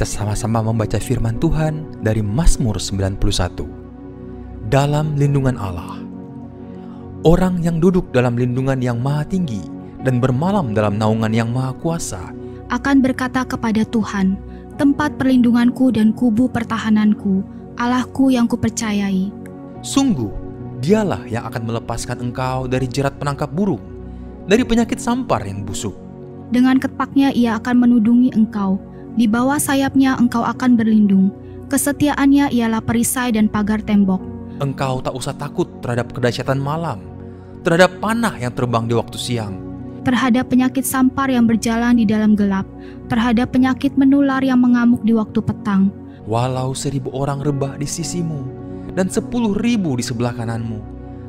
kita sama-sama membaca firman Tuhan dari Mazmur 91. Dalam lindungan Allah. Orang yang duduk dalam lindungan yang maha tinggi dan bermalam dalam naungan yang maha kuasa akan berkata kepada Tuhan, tempat perlindunganku dan kubu pertahananku, Allahku yang kupercayai. Sungguh, dialah yang akan melepaskan engkau dari jerat penangkap burung, dari penyakit sampar yang busuk. Dengan ketpaknya ia akan menudungi engkau, di bawah sayapnya engkau akan berlindung. Kesetiaannya ialah perisai dan pagar tembok. Engkau tak usah takut terhadap kedahsyatan malam, terhadap panah yang terbang di waktu siang, terhadap penyakit sampar yang berjalan di dalam gelap, terhadap penyakit menular yang mengamuk di waktu petang. Walau 1.000 orang rebah di sisimu dan 10.000 di sebelah kananmu,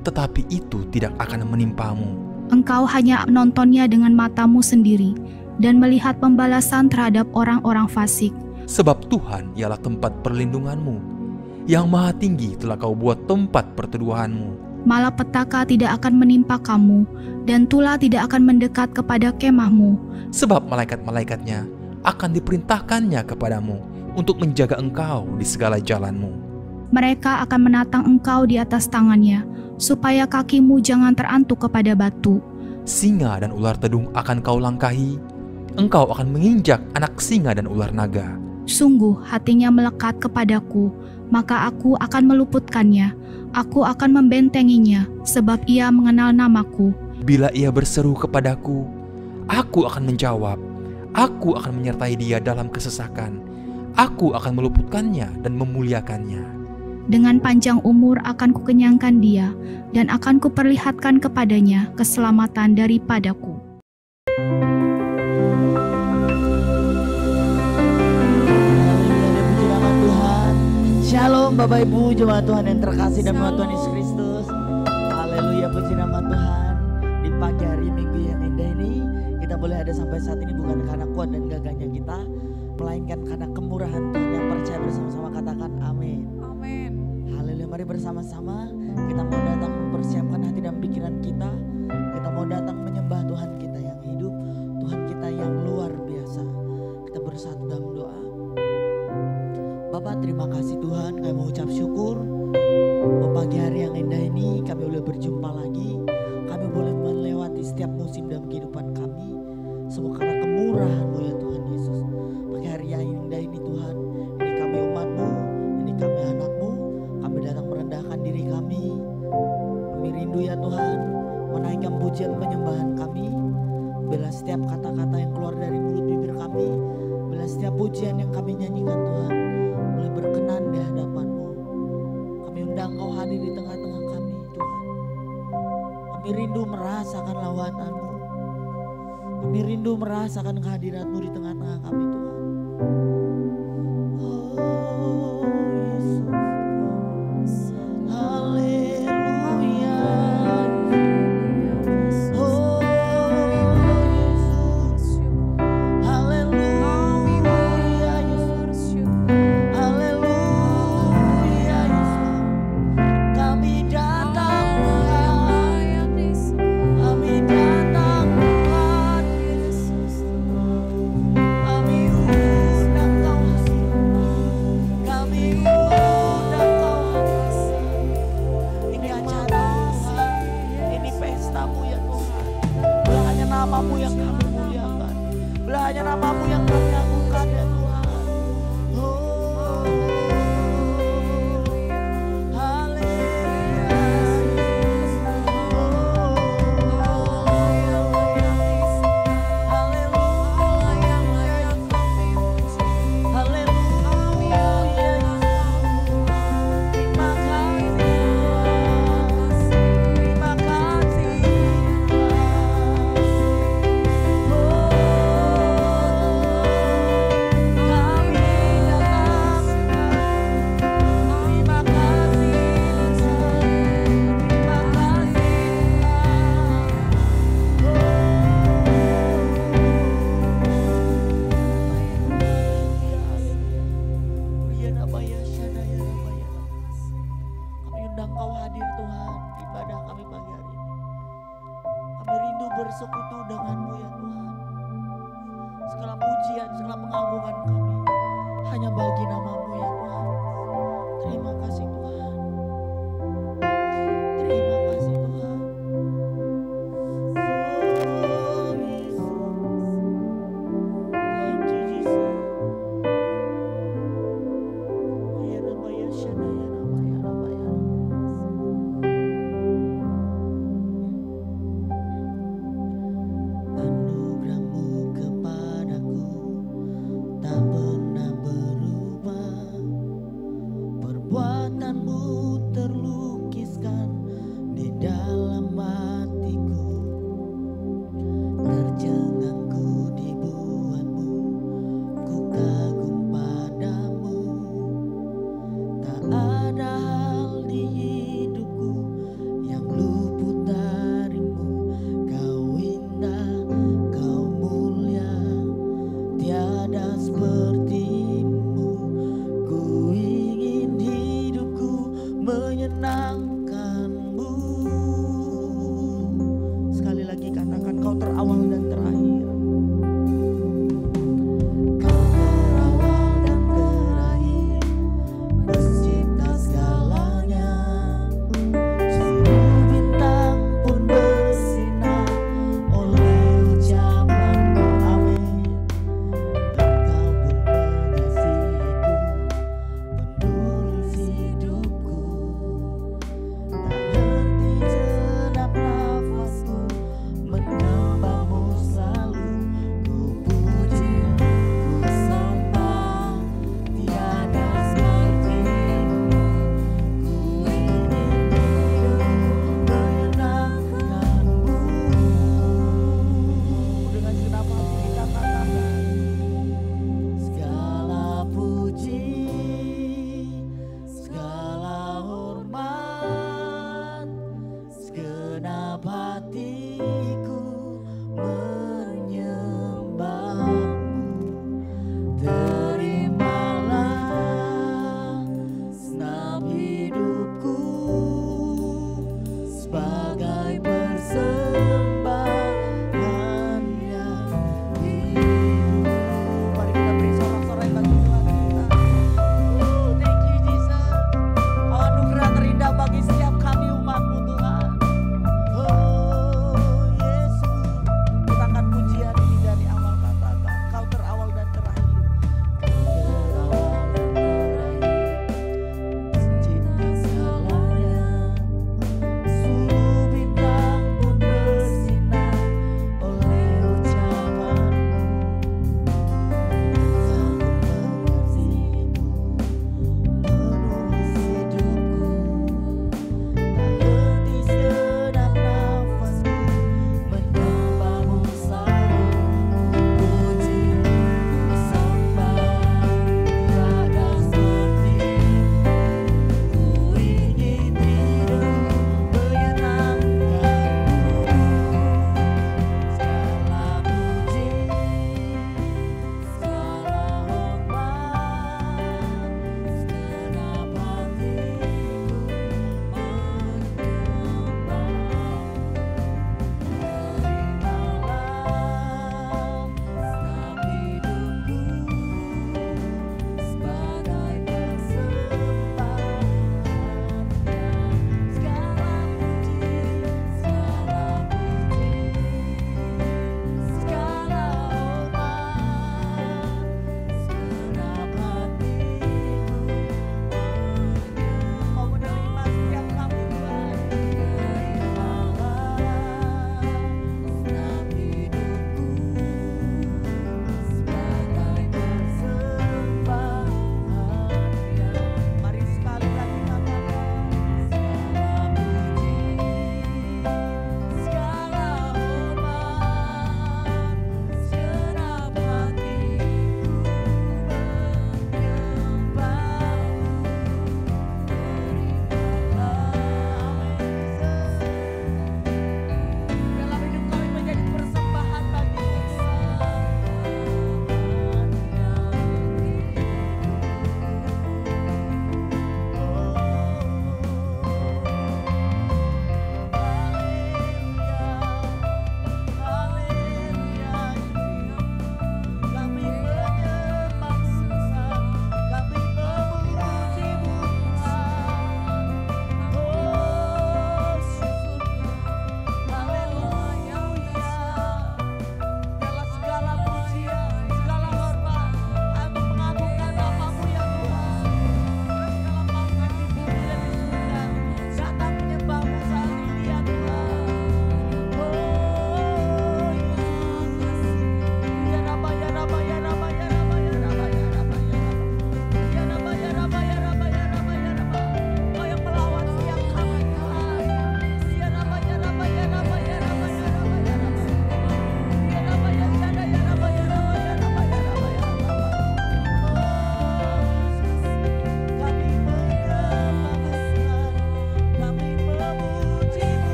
tetapi itu tidak akan menimpamu. Engkau hanya menontonnya dengan matamu sendiri dan melihat pembalasan terhadap orang-orang fasik. Sebab Tuhan ialah tempat perlindunganmu, yang maha tinggi telah kau buat tempat perteduhanmu. Malapetaka tidak akan menimpa kamu, dan tulah tidak akan mendekat kepada kemahmu. Sebab malaikat-malaikatnya akan diperintahkannya kepadamu untuk menjaga engkau di segala jalanmu. Mereka akan menatang engkau di atas tangannya, supaya kakimu jangan terantuk kepada batu. Singa dan ular tedung akan kau langkahi, engkau akan menginjak anak singa dan ular naga. Sungguh hatinya melekat kepadaku, maka aku akan meluputkannya. Aku akan membentenginya, sebab ia mengenal namaku. Bila ia berseru kepadaku, aku akan menjawab. Aku akan menyertai dia dalam kesesakan. Aku akan meluputkannya dan memuliakannya. Dengan panjang umur akan kukenyangkan dia, dan akan kuperlihatkan kepadanya keselamatan daripadaku. Shalom Bapak Ibu, jemaat Tuhan yang terkasih dan nama Tuhan Yesus Kristus. Haleluya, puji nama Tuhan. Di pagi hari Minggu yang indah ini, kita boleh ada sampai saat ini bukan karena kuat dan gagahnya kita, melainkan karena kemurahan Tuhan. Yang percaya bersama-sama katakan amin. Amin. Haleluya, mari bersama-sama kita mau datang mempersiapkan hati dan pikiran kita. Kita mau datang menyembah Tuhan kita yang hidup, Tuhan kita yang luar biasa. Kita bersatu dalam doa. Bapak, terima kasih Tuhan, kami mengucap syukur. Pagi hari yang indah ini kami boleh berjumpa lagi. Kami boleh melewati setiap musim dalam kehidupan kami. Semua karena kemurahan-Mu ya Tuhan Yesus. Pagi hari yang indah ini Tuhan, ini kami umat-Mu, ini kami anak-Mu. Kami datang merendahkan diri kami. Kami rindu ya Tuhan, menaikkan pujian penyembahan kami. Bila setiap kata-kata yang keluar dari mulut bibir kami, bila setiap pujian yang kami nyanyikan Tuhan, boleh berkenan di hadapan-Mu. Kami undang Kau hadir di tengah-tengah kami Tuhan. Kami rindu merasakan lawatan-Mu. Kami rindu merasakan kehadirat-Mu di tengah-tengah kami Tuhan. Oh Yesus, haleluya. Oh Yesus, haleluya Yesus. Haleluya Yesus, kami datang Tuhan, kami datang Tuhan Yesus, kami undang Kau hadir, kami undang Kau hadir. Ini acara Tuhan, ini pesta-Mu ya Tuhan. Belah hanya nama-Mu yang kami muliakan, belah hanya nama-Mu yang kami agungkan ya Tuhan. bersekutu denganmu ya Tuhan. Segala pujian, segala pengagungan kami Perbuatanmu terlukiskan di dalam hatiku, tercengang ku dibuatmu, ku kagum padamu. Tak ada hal di hidupku yang luput darimu. Kau indah, kau mulia, tiada sepertimu. Ku ingin hidupku menyenangkanmu.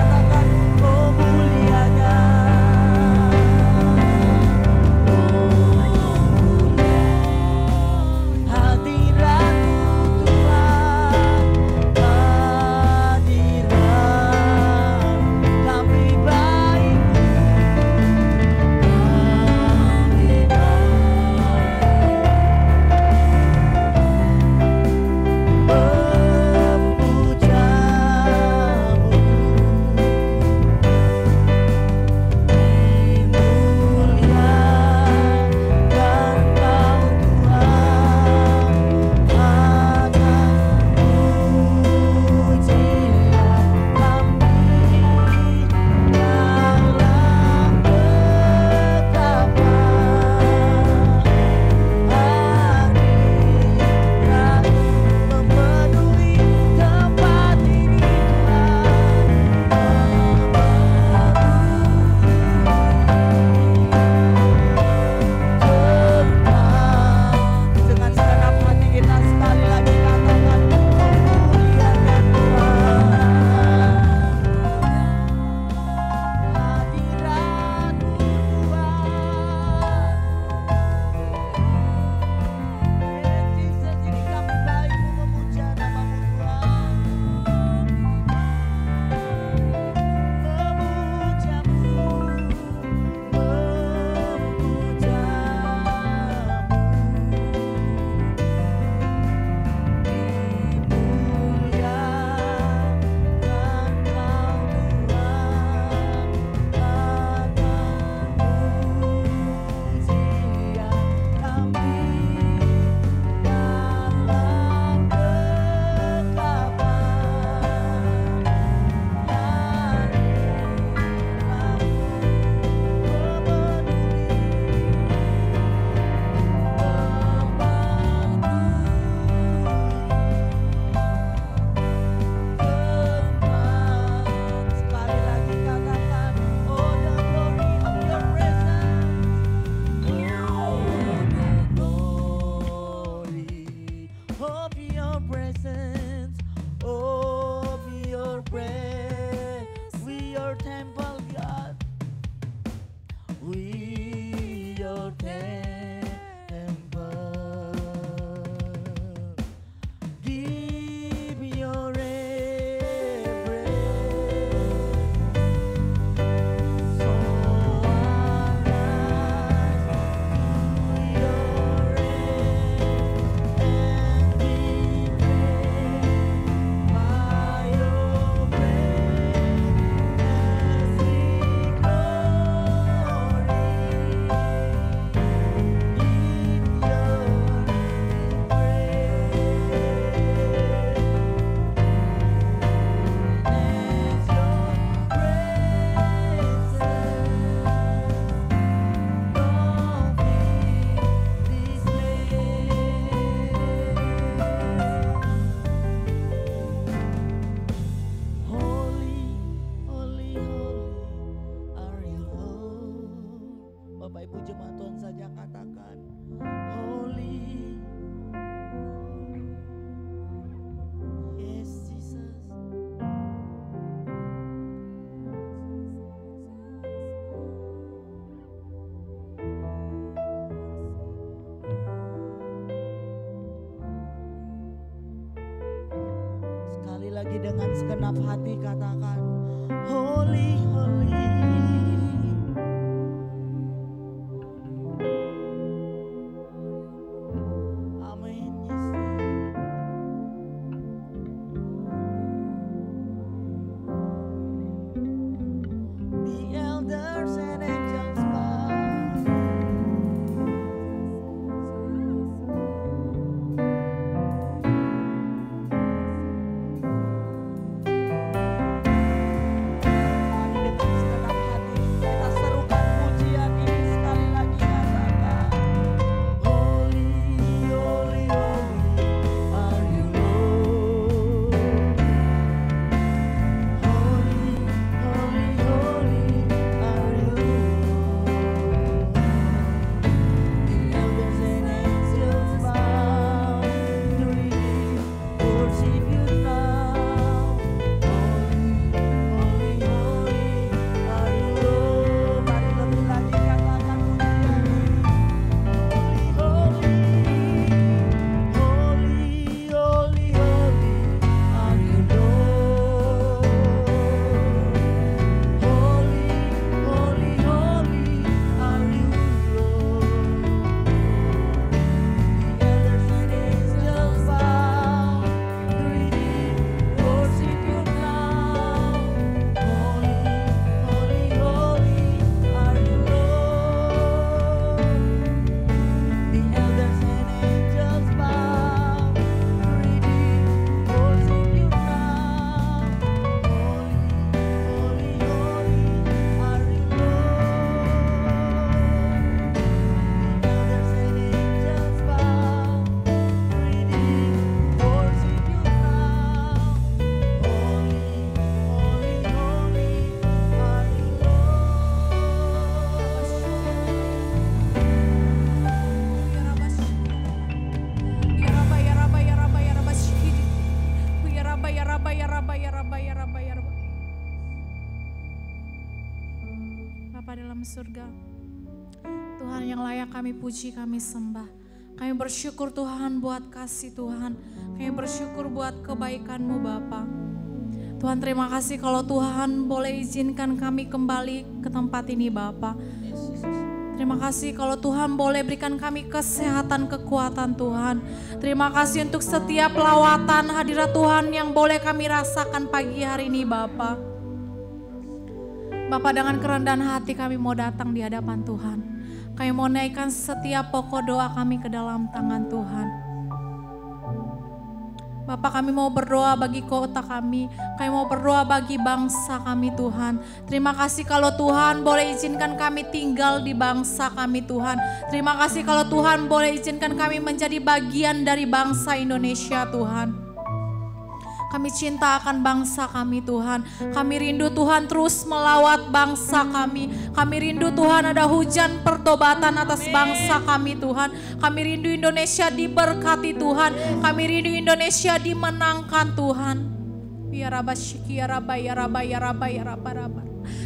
Katakan, oh mulianya Sekali lagi dengan segenap hati katakan, Holy, Holy. Amin, Yesus. The elders and angels bow. Bapa dalam surga, Tuhan yang layak kami puji, kami sembah. Kami bersyukur Tuhan buat kasih Tuhan. Kami bersyukur buat kebaikan-Mu Bapa. Tuhan terima kasih kalau Tuhan boleh izinkan kami kembali ke tempat ini Bapa. Terima kasih kalau Tuhan boleh berikan kami kesehatan, kekuatan Tuhan. Terima kasih untuk setiap lawatan hadirat Tuhan yang boleh kami rasakan pagi hari ini Bapa. Bapak, dengan kerendahan hati kami mau datang di hadapan Tuhan. Kami mau naikkan setiap pokok doa kami ke dalam tangan Tuhan. Bapak, kami mau berdoa bagi kota kami mau berdoa bagi bangsa kami Tuhan. Terima kasih kalau Tuhan boleh izinkan kami tinggal di bangsa kami Tuhan. Terima kasih kalau Tuhan boleh izinkan kami menjadi bagian dari bangsa Indonesia Tuhan. Kami cinta akan bangsa kami Tuhan. Kami rindu Tuhan terus melawat bangsa kami. Kami rindu Tuhan ada hujan pertobatan atas bangsa kami Tuhan. Kami rindu Indonesia diberkati Tuhan. Kami rindu Indonesia dimenangkan Tuhan. Ya Rabba Shiki ya Rabba ya Rabba ya Rabba ya Rabba Rabba.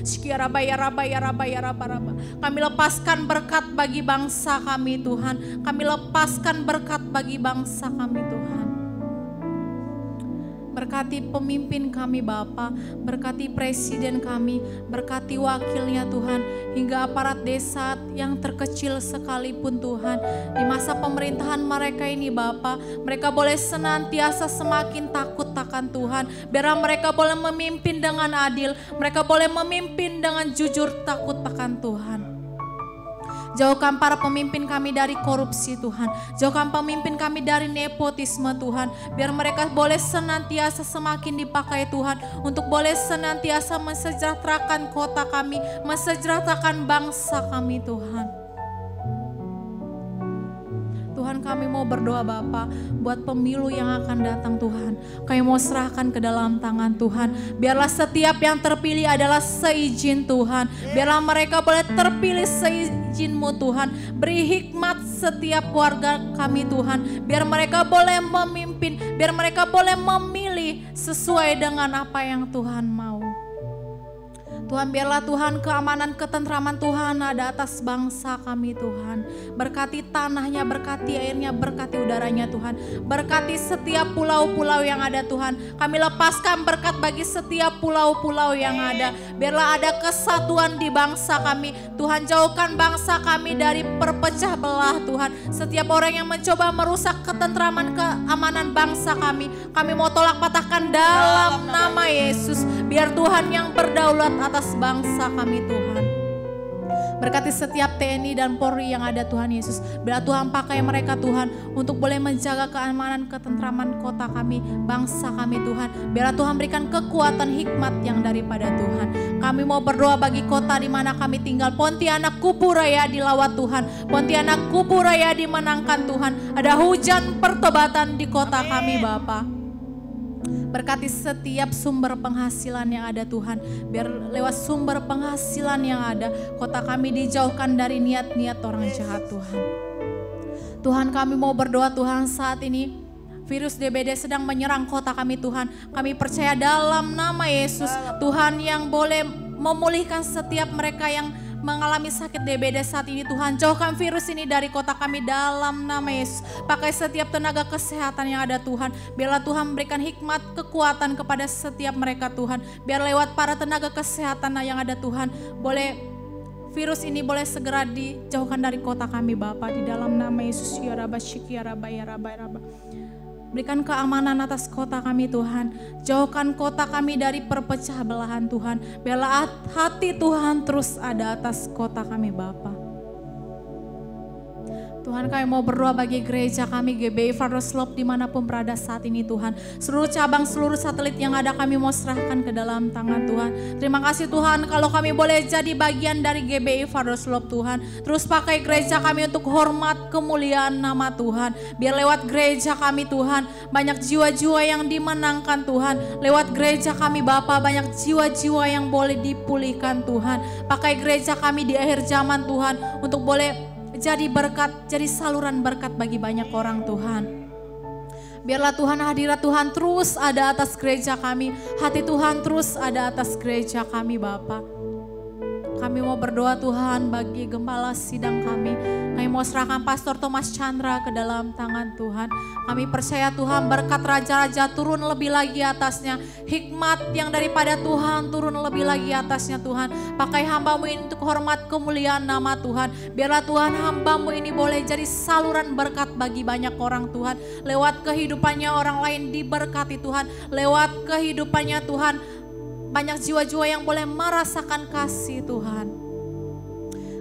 Shiki ya Rabba ya Rabba ya Rabba ya Rabba Rabba. Kami lepaskan berkat bagi bangsa kami Tuhan. Kami lepaskan berkat bagi bangsa kami Tuhan. Berkati pemimpin kami Bapa, berkati presiden kami, berkati wakilnya Tuhan, hingga aparat desa yang terkecil sekalipun Tuhan. Di masa pemerintahan mereka ini Bapa, mereka boleh senantiasa semakin takut akan Tuhan. Biar mereka boleh memimpin dengan adil, mereka boleh memimpin dengan jujur takut akan Tuhan. Jauhkan para pemimpin kami dari korupsi Tuhan. Jauhkan pemimpin kami dari nepotisme Tuhan. Biar mereka boleh senantiasa semakin dipakai Tuhan. Untuk boleh senantiasa mensejahterakan kota kami. Mensejahterakan bangsa kami Tuhan. Tuhan, kami mau berdoa Bapa buat pemilu yang akan datang Tuhan. Kami mau serahkan ke dalam tangan Tuhan. Biarlah setiap yang terpilih adalah seizin Tuhan. Biarlah mereka boleh terpilih seizin-Mu Tuhan. Beri hikmat setiap warga kami Tuhan. Biar mereka boleh memimpin. Biar mereka boleh memilih sesuai dengan apa yang Tuhan mau. Tuhan, biarlah Tuhan keamanan, ketentraman Tuhan ada atas bangsa kami Tuhan. Berkati tanahnya, berkati airnya, berkati udaranya Tuhan. Berkati setiap pulau-pulau yang ada Tuhan. Kami lepaskan berkat bagi setiap pulau-pulau yang ada. Biarlah ada kesatuan di bangsa kami. Tuhan, jauhkan bangsa kami dari perpecah belah Tuhan. Setiap orang yang mencoba merusak ketentraman, keamanan bangsa kami mau tolak patahkan dalam nama Yesus. Biar Tuhan yang berdaulat atas bangsa kami Tuhan. Berkati setiap TNI dan Polri yang ada Tuhan Yesus. Bila Tuhan pakai mereka Tuhan untuk boleh menjaga keamanan, ketentraman kota kami, bangsa kami Tuhan. Biarlah Tuhan berikan kekuatan hikmat yang daripada Tuhan. Kami mau berdoa bagi kota di mana kami tinggal. Pontianak, Kupuraya dilawat Tuhan. Pontianak, Kupuraya dimenangkan Tuhan. Ada hujan pertobatan di kota kami Bapa. Berkati setiap sumber penghasilan yang ada Tuhan. Biar lewat sumber penghasilan yang ada, kota kami dijauhkan dari niat-niat orang jahat Tuhan. Tuhan, kami mau berdoa Tuhan, saat ini virus DBD sedang menyerang kota kami Tuhan. Kami percaya dalam nama Yesus, Tuhan yang boleh memulihkan setiap mereka yang mengalami sakit DBD saat ini Tuhan. Jauhkan virus ini dari kota kami dalam nama Yesus. Pakai setiap tenaga kesehatan yang ada Tuhan. Biarlah Tuhan berikan hikmat, kekuatan kepada setiap mereka Tuhan. Biar lewat para tenaga kesehatan yang ada Tuhan, boleh virus ini boleh segera dijauhkan dari kota kami Bapa. Di dalam nama Yesus ya Rabba Syiki ya Rabba ya Rabba ya Rabba. Berikan keamanan atas kota kami Tuhan. Jauhkan kota kami dari perpecah belahan Tuhan. Biarlah hati Tuhan terus ada atas kota kami Bapa. Tuhan, kami mau berdoa bagi gereja kami GBI Vardoslop dimanapun berada saat ini Tuhan. Seluruh cabang, seluruh satelit yang ada kami mau serahkan ke dalam tangan Tuhan. Terima kasih Tuhan kalau kami boleh jadi bagian dari GBI Vardoslop Tuhan. Terus pakai gereja kami untuk hormat kemuliaan nama Tuhan. Biar lewat gereja kami Tuhan banyak jiwa-jiwa yang dimenangkan Tuhan. Lewat gereja kami Bapa banyak jiwa-jiwa yang boleh dipulihkan Tuhan. Pakai gereja kami di akhir zaman Tuhan untuk boleh jadi berkat, jadi saluran berkat bagi banyak orang Tuhan. Biarlah Tuhan hadirat Tuhan terus ada atas gereja kami. Hati Tuhan terus ada atas gereja kami Bapa. Kami mau berdoa Tuhan bagi gembala sidang kami. Kami mau serahkan Pastor Thomas Chandra ke dalam tangan Tuhan. Kami percaya Tuhan berkat raja-raja turun lebih lagi atasnya. Hikmat yang daripada Tuhan turun lebih lagi atasnya Tuhan. Pakai hamba-Mu ini untuk hormat kemuliaan nama Tuhan. Biarlah Tuhan hamba-Mu ini boleh jadi saluran berkat bagi banyak orang Tuhan. Lewat kehidupannya orang lain diberkati Tuhan. Lewat kehidupannya Tuhan banyak jiwa-jiwa yang boleh merasakan kasih Tuhan.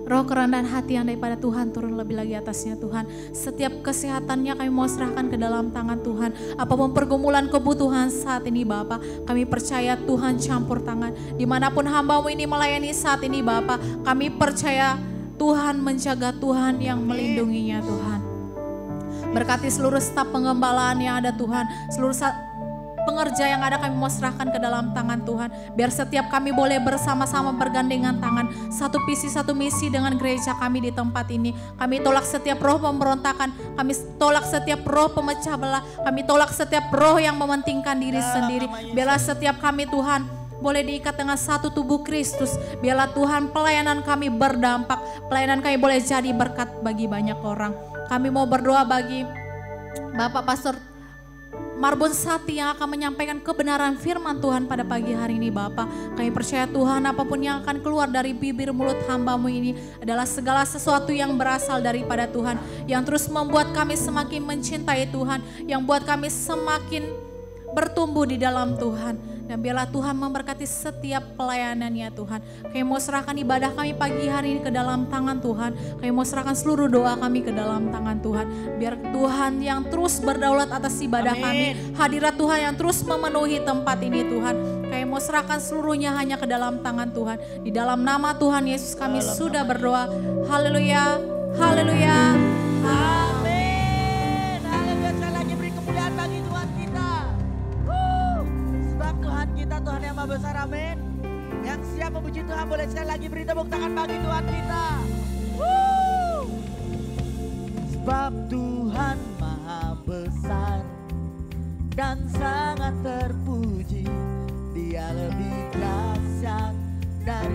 Roh kerendahan hati yang daripada Tuhan turun lebih lagi atasnya Tuhan. Setiap kesehatannya kami mau serahkan ke dalam tangan Tuhan. Apapun pergumulan kebutuhan saat ini Bapa, kami percaya Tuhan campur tangan. Dimanapun hamba-Mu ini melayani saat ini Bapa, kami percaya Tuhan menjaga, Tuhan yang melindunginya Tuhan. Berkati seluruh staf pengembalaan yang ada Tuhan, seluruh pengerja yang ada kami mau serahkan ke dalam tangan Tuhan. Biar setiap kami boleh bersama-sama bergandengan tangan. Satu visi, satu misi dengan gereja kami di tempat ini. Kami tolak setiap roh pemberontakan. Kami tolak setiap roh pemecah belah. Kami tolak setiap roh yang mementingkan diri sendiri. Biarlah setiap kami Tuhan boleh diikat dengan satu tubuh Kristus. Biarlah Tuhan pelayanan kami berdampak. Pelayanan kami boleh jadi berkat bagi banyak orang. Kami mau berdoa bagi Bapak Pastor Marbon Sati yang akan menyampaikan kebenaran firman Tuhan pada pagi hari ini Bapak. Kami percaya Tuhan apapun yang akan keluar dari bibir mulut hamba-Mu ini adalah segala sesuatu yang berasal daripada Tuhan. Yang terus membuat kami semakin mencintai Tuhan. Yang buat kami semakin bertumbuh di dalam Tuhan. Dan biarlah Tuhan memberkati setiap pelayanannya Tuhan. Kami mau serahkan ibadah kami pagi hari ini ke dalam tangan Tuhan. Kami mau serahkan seluruh doa kami ke dalam tangan Tuhan. Biar Tuhan yang terus berdaulat atas ibadah kami. Hadirat Tuhan yang terus memenuhi tempat ini Tuhan. Kami mau serahkan seluruhnya hanya ke dalam tangan Tuhan. Di dalam nama Tuhan Yesus kami sudah berdoa. Haleluya, haleluya. Amin. Haleluya. Sekali lagi beri kemuliaan bagi Tuhan kita. Sebab Tuhan kita Tuhan yang Maha Besar. Amin. Yang siap memuji Tuhan boleh sekali lagi beri tepuk tangan bagi Tuhan kita. Sebab Tuhan Maha Besar dan sangat terpuji. Dia lebih dahsyat dan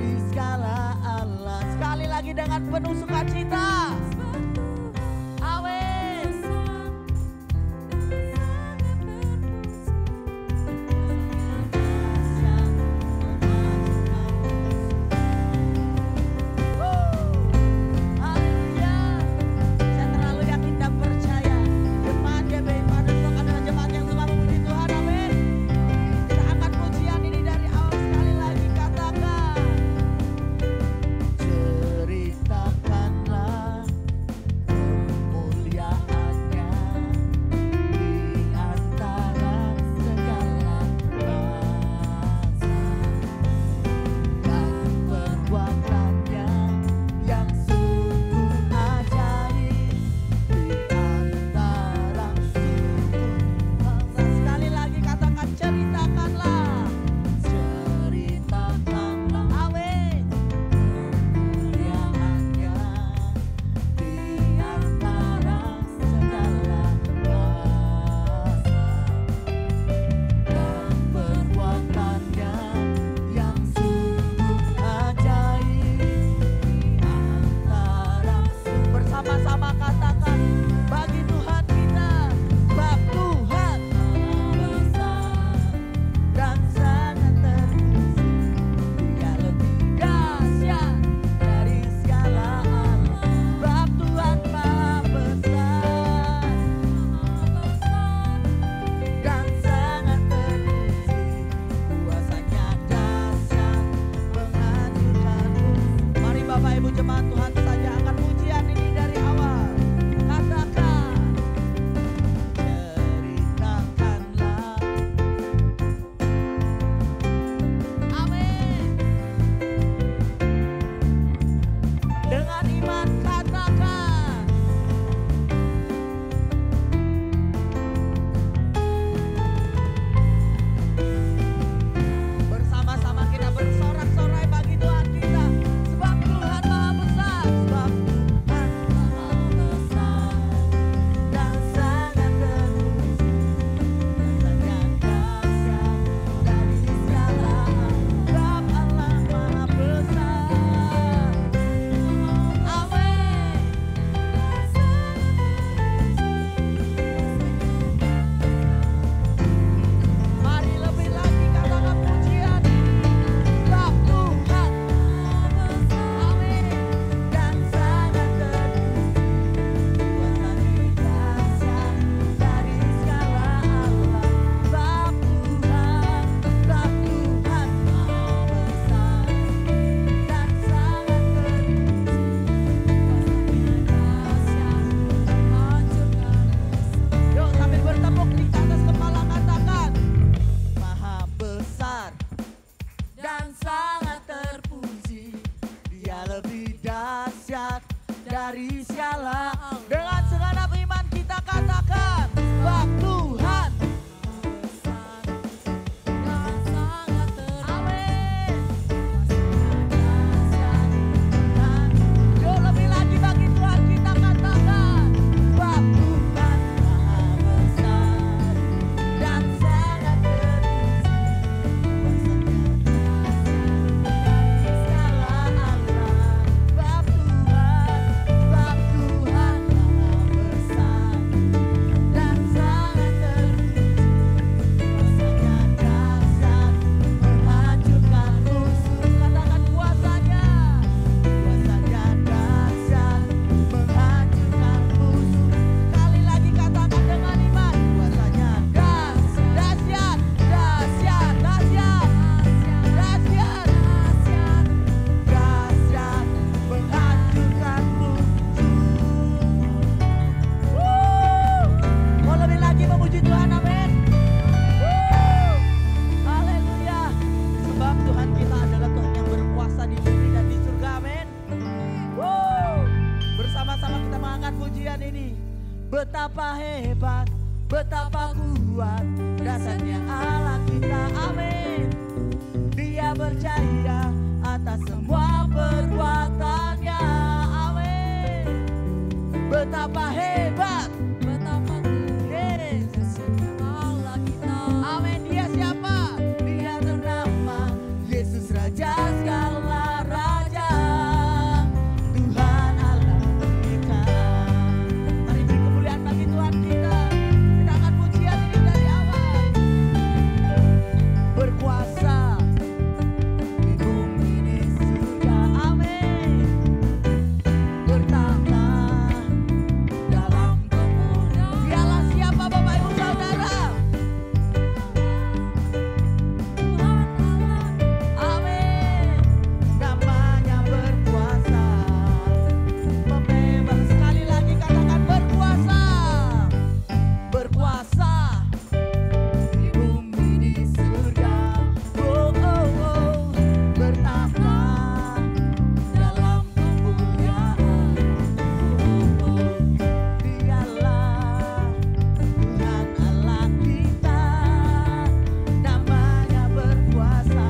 Betapa hebat, betapa kuat dasarnya Allah kita. Amin. Dia percaya atas semua perbuatannya. Amin. Betapa hebat, Betapa yes. dasarnya Allah kita. Amin. Dia siapa? Dia ternama Yesus Raja segala raja, Tuhan Allah kita. Mari beri kemuliaan bagi Tuhan kita. Kita akan pujian ini dari awal. Berkuasa di bumi di surga. Amin. Bertahta dalam kemuliaan. Dialah siapa Bapak Ibu Saudara? Amin. Namanya berkuasa, membebas. Sekali lagi katakan berkuasa. Berkuasa di bumi di surga. Oh, oh, oh. Bertahta dalam kemuliaan. Oh, oh. Dialah Tuhan Allah kita. Namanya berkuasa.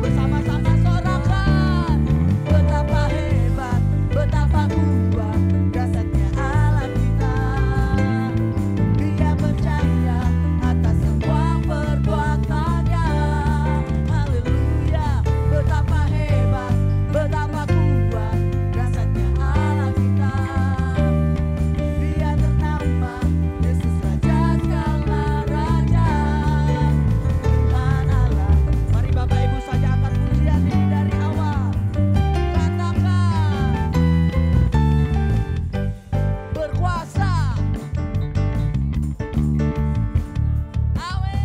Bersama-sama sorakan. Betapa hebat, betapa kuat dasarnya Allah kita. Dia percaya atas semua perbuatannya. Haleluya. Betapa hebat, betapa kuat dasarnya Allah kita. Dia ternama Yesus Raja segala raja, Tuhan Allah. Mari Bapak Ibu saja angkat pujian ini dari awal. Katakan berkuasa. Amin.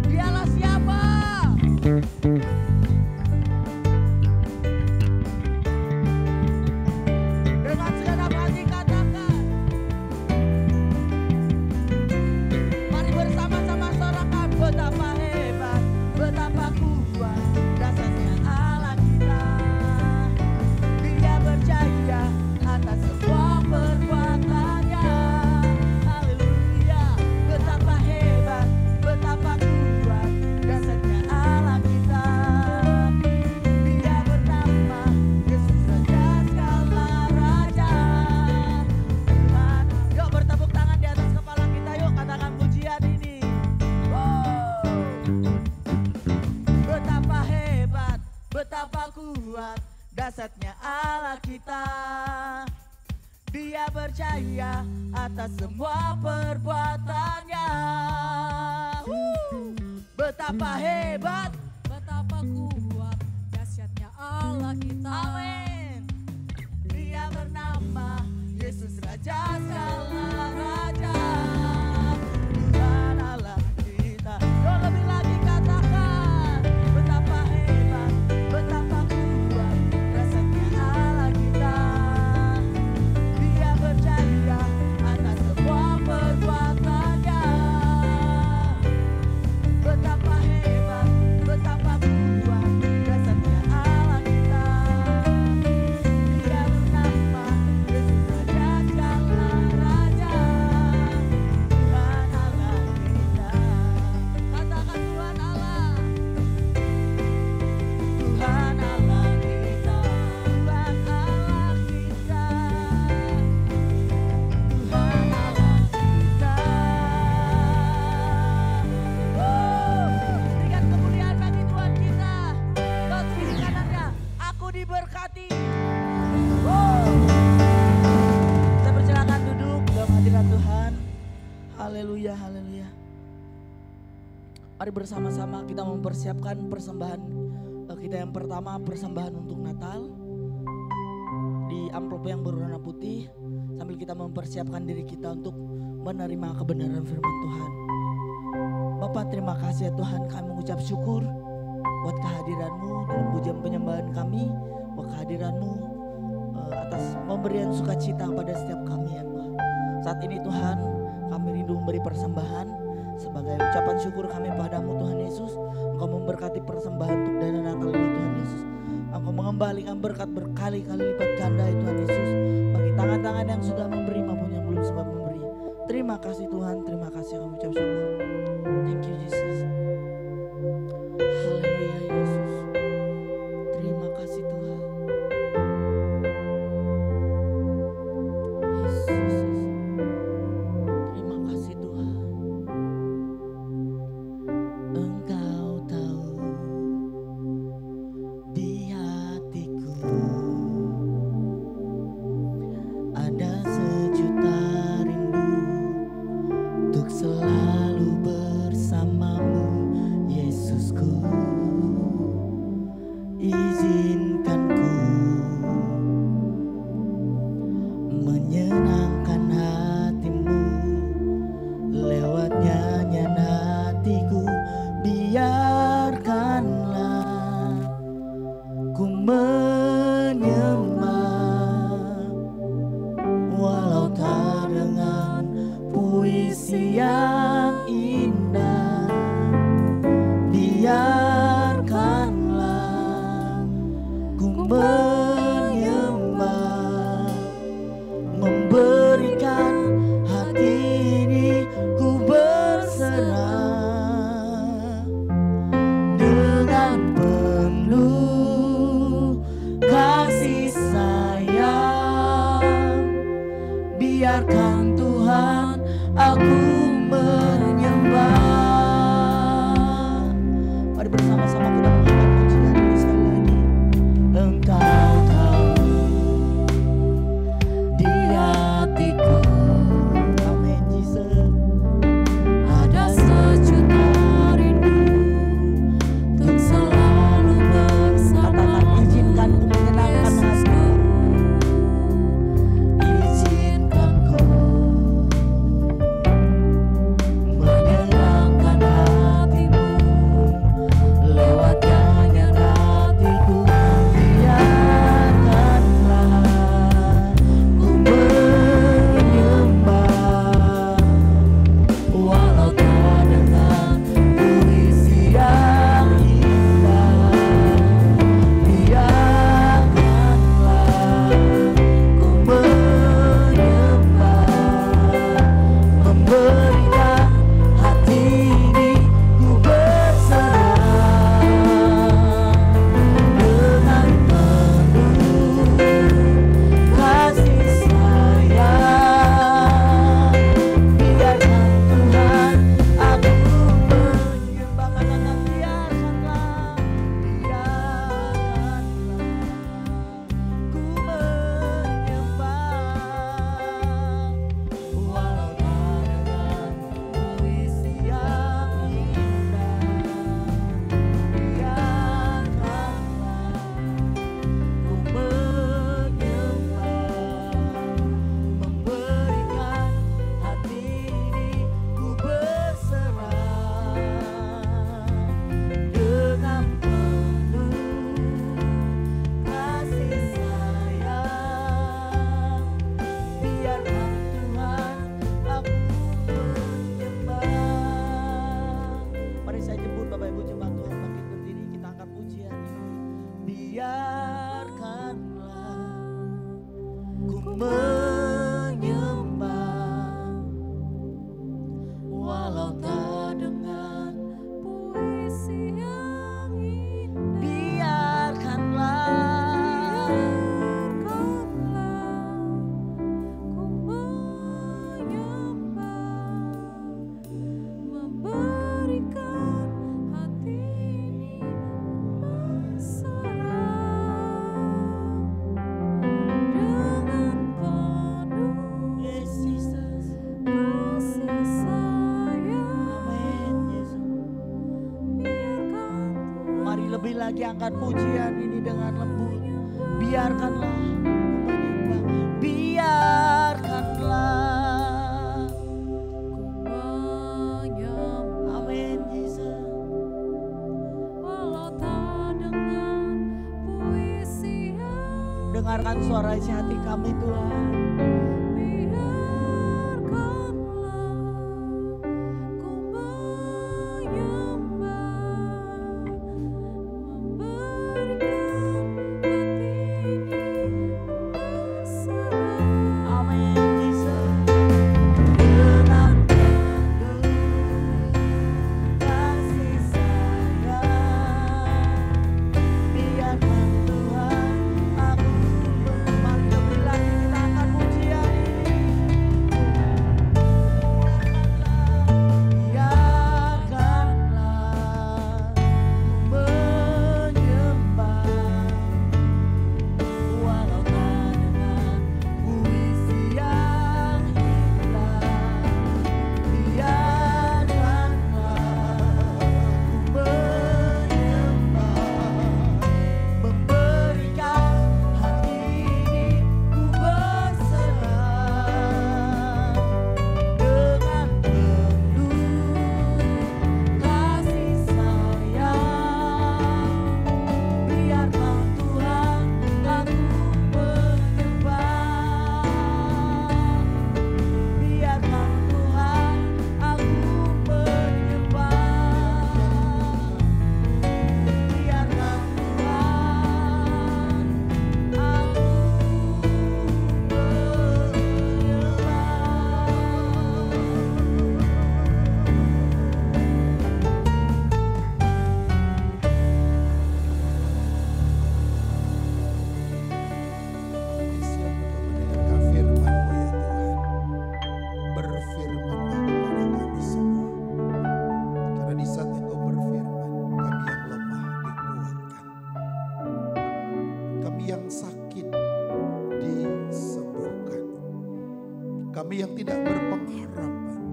Dialah siapa? Dengan segenap hati katakan. Mari bersama-sama sorakan. Betapa hebat, betapa kuat dasarnya Allah kita. Dia percaya atas semua perbuatannya. Haleluya. Betapa hebat, betapa kuat dasarnya Allah kita. Dia bernama Yesus Raja segala raja, Tuhan. Yuk bertepuk tangan di atas kepala kita, yuk katakan pujian ini. Betapa hebat, betapa kuat dasarnya Allah kita. Dia percaya atas semua perbuatannya. Betapa hebat, Betapa kuat dahsyatnya Allah kita. amin. Dia bernama Yesus Raja segala raja, Tuhan Allah kita. Yuk lebih lagi katakan. Betapa hebat, betapa kuat dasarnya Allah kita. Dia percaya atas semua perbuatannya. Betapa hebat, betapa kuat dasarnya Allah kita. Dia bernama Yesus Raja segala raja, Tuhan Allah kita. Katakan Tuhan Allah. Tuhan Allah kita. Tuhan Allah kita. Tuhan Allah kita. Berikan kemuliaan bagi Tuhan kita. Lewat kiri kanannya, aku diberkati. Saya persilakan duduk dalam hadirat Tuhan. Haleluya, haleluya. Mari bersama-sama kita mempersiapkan persembahan kita yang pertama, persembahan untuk Natal. Di amplop yang berwarna putih, sambil kita mempersiapkan diri kita untuk menerima kebenaran firman Tuhan. Bapak, terima kasih ya Tuhan, kami mengucap syukur buat kehadiran-Mu dalam pujian penyembahan kami, buat kehadiran-Mu atas pemberian sukacita pada setiap kami ya Tuhan. Saat ini Tuhan, kami rindu memberi persembahan sebagai ucapan syukur kami padamu Tuhan Yesus. Engkau memberkati persembahan untuk dana Natal ini Tuhan Yesus. Engkau mengembalikan berkat berkali-kali lipat ganda ya Tuhan Yesus. Bagi tangan-tangan yang sudah memberi maupun yang belum sempat memberi. Terima kasih Tuhan, terima kasih kami ucap syukur. Thank you Jesus. Haleluya Yesus. Terima kasih Tuhan. Yesus. Terima kasih Tuhan. Engkau tahu di hatiku ada sejuta rindu untuk selalu bersamamu Yesusku. Izinkan ku menyenangkan hatimu lewat nyanyian hatiku. Biarkanlah ku menyembah walau tak dengan puisi yang indah. Biarkanlah ku menyembah, memberikan hati ini ku berserah dengan penuh kasih sayang. Biarkan Tuhan aku menyembah. Mari bersama-sama kita mengangkat pujian ini sekali lagi. Engkau tahu di hatiku, amin Jesus, Ada sejuta rindu untuk selalu bersama. katakan izinkan ku menyenangkan hati. Izinkan ku Menyenangkan hatimu lewat nyanyian hatiku. Biarkanlah ku menyembah walau tak dengan puisi yang indah. Biarkanlah ku menyembah, memberikan hati ini ku berserah dengan penuh kasih sayang. Biarkan Tuhan aku menyembah, katakan biarkanlah, biarkanlah ku menyembah walau tak dengan puisi yang indah. Biarkanlah ku menyembah, memberikan hati ini ku berserah dengan penuh kasih sayang. Biarkan Tuhan aku menyembah. Mari saya jemput Bapak Ibu jemaat Tuhan bangkit berdiri, kita angkat pujian ini. Biarkanlah ku menyembah walau tak dengan puisi yang indah. biarkanlah Biarkanlah ku menyembah, memberikan hati ini berserah dengan penuh Yes Jesus. kasih sayang. Amin Yesus. Biarkan Mari lebih lagi angkat pujian ini dengan lembut. Biarkanlah ku menyembah. Biarkanlah. menyembah Amin Yesus. walau tak dengan puisi yang Dengarkan suara isi hati kami Tuhan. biarkanlah ku menyembah, memberikan firman-Nya kepada kami semua. Karena di saat Engkau berfirman, kami yang lemah dikuatkan. Kami yang sakit disembuhkan. Kami yang tidak berpengharapan,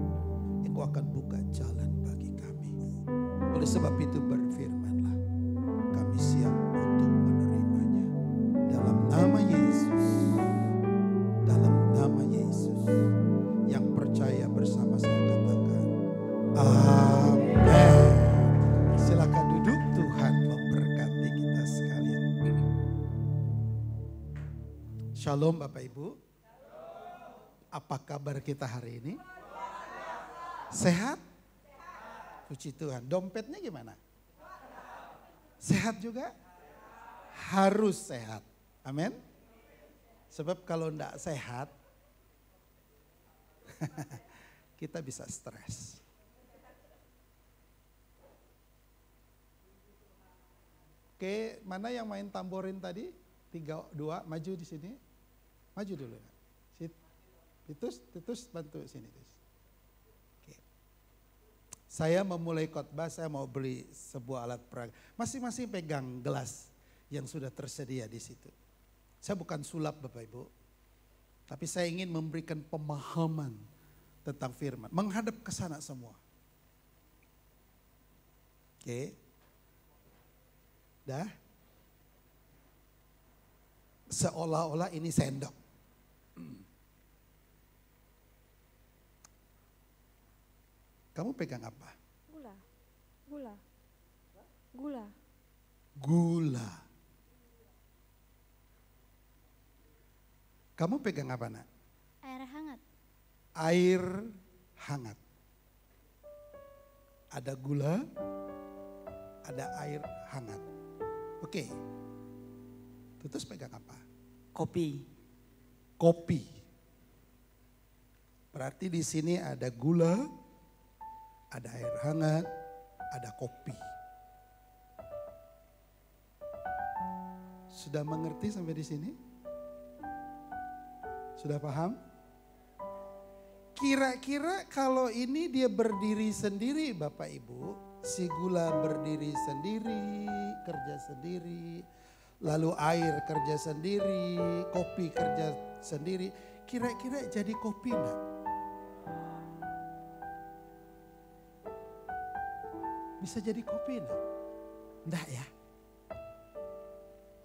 Engkau akan buka jalan bagi kami. Oleh sebab itu berfirmanlah, kami siap untuk menerimanya. Dalam nama Yesus, dalam nama Yesus, yang percaya bersama saya katakan, amin. Silakan duduk, Tuhan memberkati kita sekalian. Shalom Bapak Ibu. Apa kabar kita hari ini? Sehat? Puji Tuhan. Dompetnya gimana? Sehat juga? Harus sehat. Amin. Sebab kalau enggak sehat, kita bisa stres. Oke, mana yang main tamborin tadi? 3, 2, maju di sini. Maju dulu. Titus bantu sini. Oke. Saya memulai khotbah, saya mau beli sebuah alat peraga. Masing-masing pegang gelas yang sudah tersedia di situ. Saya bukan sulap Bapak Ibu, tapi saya ingin memberikan pemahaman tentang firman. Menghadap ke sana semua. Oke. Dah. Seolah-olah ini sendok. Kamu pegang apa? Gula. Kamu pegang apa, Nak? Air hangat. Air hangat. Ada gula, ada air hangat. Oke. Terus pegang apa? Kopi. Kopi. Berarti di sini ada gula, ada air hangat, ada kopi. Sudah mengerti sampai di sini? Sudah paham? Kira-kira kalau ini dia berdiri sendiri Bapak Ibu, si gula berdiri sendiri, kerja sendiri, lalu air kerja sendiri, kopi kerja sendiri, kira-kira jadi kopi enggak? Bisa jadi kopi enggak? Enggak ya?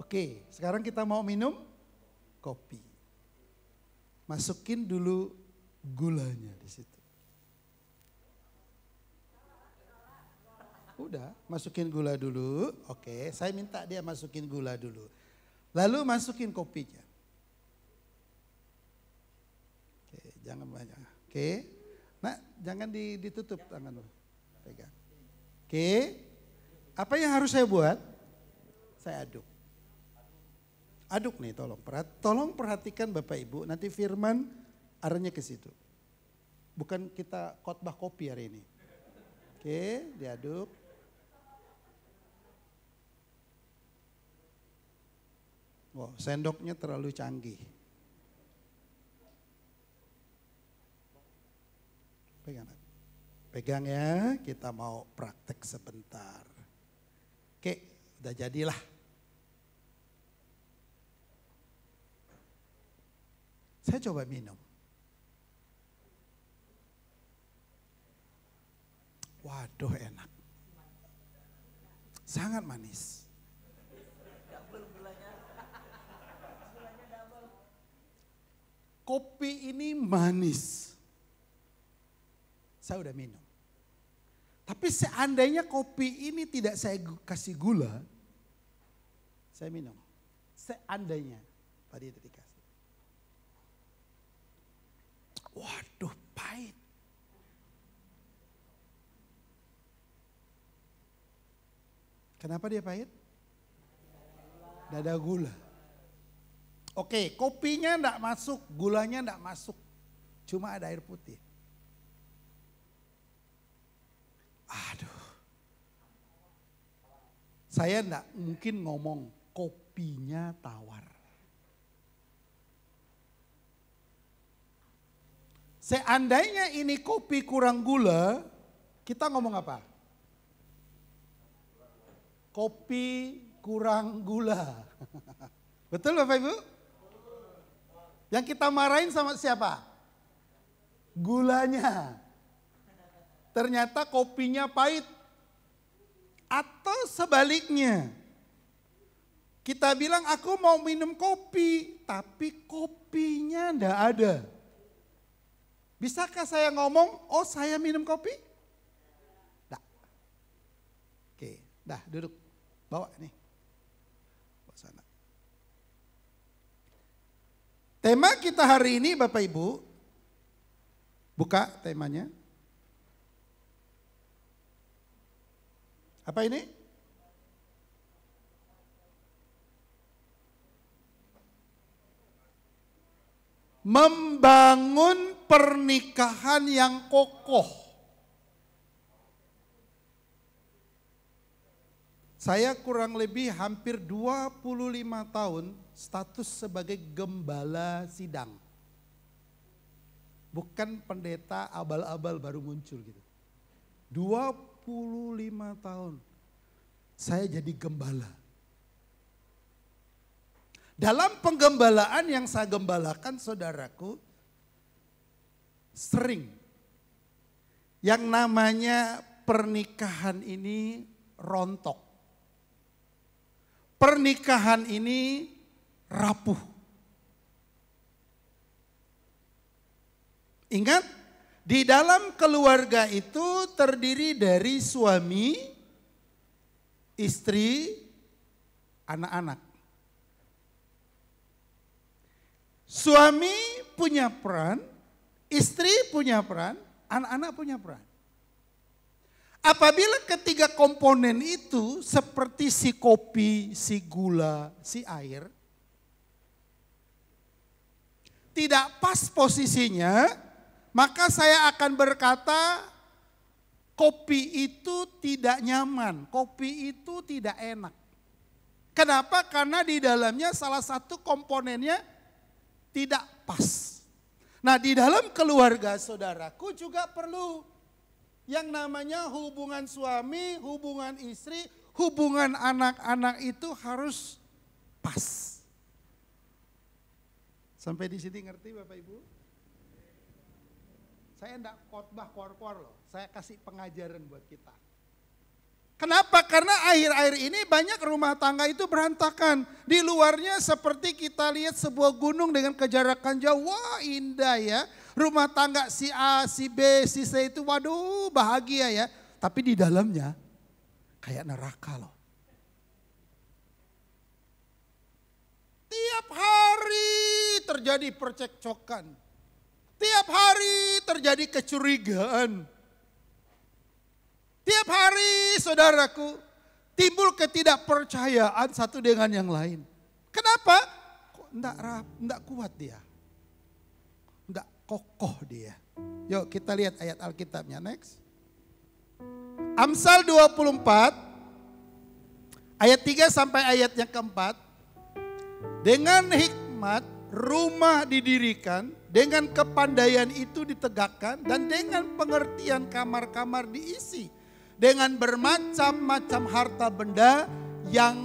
Oke, sekarang kita mau minum kopi. Masukin dulu gulanya di situ. Udah, masukin gula dulu. Oke, saya minta dia masukin gula dulu. Lalu masukin kopinya. Oke, jangan banyak. Oke, nah jangan ditutup tangan lo. Pegang. Oke, apa yang harus saya buat? Saya aduk. Aduk nih, tolong perhatikan Bapak Ibu, nanti firman arahnya ke situ. Bukan kita khotbah kopi hari ini. Oke, diaduk. Wow, sendoknya terlalu canggih. Pegang ya, kita mau praktek sebentar. Oke, udah jadilah. Saya coba minum. Waduh enak. Sangat manis. Kopi ini manis. Saya udah minum. Tapi seandainya kopi ini tidak saya kasih gula, saya minum. Seandainya tadi itu dikasih. Waduh, pahit. Kenapa dia pahit? Tidak ada gula. Oke, kopinya enggak masuk, gulanya enggak masuk. Cuma ada air putih. Aduh. Saya enggak mungkin ngomong kopinya tawar. Seandainya ini kopi kurang gula, kita ngomong apa? Kopi kurang gula. Betul Bapak Ibu? Yang kita marahin sama siapa? Gulanya. Ternyata kopinya pahit. Atau sebaliknya. Kita bilang aku mau minum kopi, tapi kopinya enggak ada. Bisakah saya ngomong, oh saya minum kopi? Enggak. Oke, dah duduk. Bawa nih. Bawa sana. Tema kita hari ini Bapak Ibu, buka temanya. Apa ini? Membangun pernikahan yang kokoh. Saya kurang lebih hampir 25 tahun status sebagai gembala sidang. Bukan pendeta abal-abal baru muncul gitu. 25 tahun saya jadi gembala. Dalam penggembalaan yang saya gembalakan saudaraku, sering yang namanya pernikahan ini rontok. Pernikahan ini rapuh. Ingat, di dalam keluarga itu terdiri dari suami, istri, anak-anak. Suami punya peran, istri punya peran, anak-anak punya peran. Apabila ketiga komponen itu seperti si kopi, si gula, si air, tidak pas posisinya, maka saya akan berkata kopi itu tidak nyaman, kopi itu tidak enak. Kenapa? Karena di dalamnya salah satu komponennya tidak pas. Nah, di dalam keluarga saudaraku juga perlu yang namanya hubungan suami, hubungan istri, hubungan anak-anak itu harus pas. Sampai di sini ngerti Bapak Ibu? Saya enggak khotbah kor-kor loh, saya kasih pengajaran buat kita. Kenapa? Karena akhir-akhir ini banyak rumah tangga itu berantakan. Di luarnya seperti kita lihat sebuah gunung dengan kejarakan jauh. Wah indah ya. Rumah tangga si A, si B, si C itu waduh bahagia ya. Tapi di dalamnya kayak neraka loh. Tiap hari terjadi percekcokan. Tiap hari terjadi kecurigaan. Tiap hari saudaraku timbul ketidakpercayaan satu dengan yang lain. Kenapa? Kok enggak kuat dia. Enggak kokoh dia. Yuk kita lihat ayat Alkitabnya next. Amsal 24 ayat 3 sampai ayat yang keempat. Dengan hikmat rumah didirikan, dengan kepandaian itu ditegakkan, dan dengan pengertian kamar-kamar diisi. Dengan bermacam-macam harta benda yang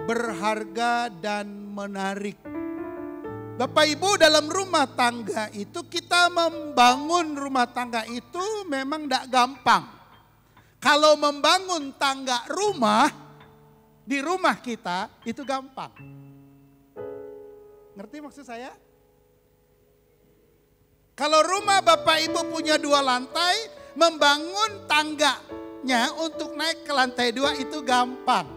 berharga dan menarik. Bapak Ibu, dalam rumah tangga itu kita membangun rumah tangga itu memang tidak gampang. Kalau membangun tangga rumah di rumah kita itu gampang. Ngerti maksud saya? Kalau rumah Bapak Ibu punya 2 lantai, membangun tangganya untuk naik ke lantai 2 itu gampang.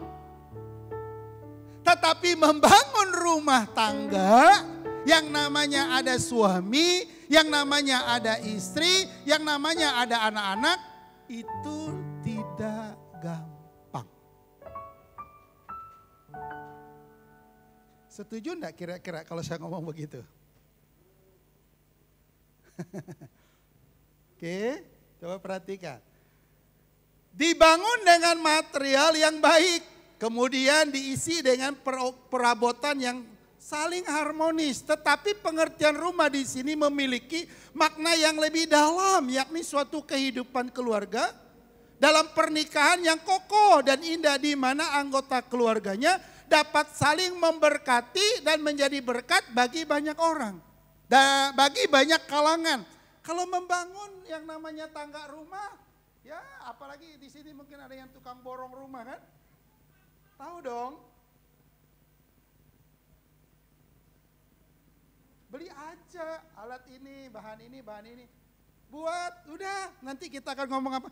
Tetapi membangun rumah tangga yang namanya ada suami, yang namanya ada istri, yang namanya ada anak-anak, itu tidak gampang. Setuju enggak kira-kira kalau saya ngomong begitu? Oke, coba perhatikan. Dibangun dengan material yang baik, kemudian diisi dengan perabotan yang saling harmonis. Tetapi pengertian rumah di sini memiliki makna yang lebih dalam, yakni suatu kehidupan keluarga dalam pernikahan yang kokoh dan indah di mana anggota keluarganya dapat saling memberkati dan menjadi berkat bagi banyak orang. Dan bagi banyak kalangan. Kalau membangun yang namanya tangga rumah, ya apalagi di sini mungkin ada yang tukang borong rumah kan? Tahu dong. Beli aja alat ini, bahan ini, bahan ini. Buat, udah nanti kita akan ngomong apa.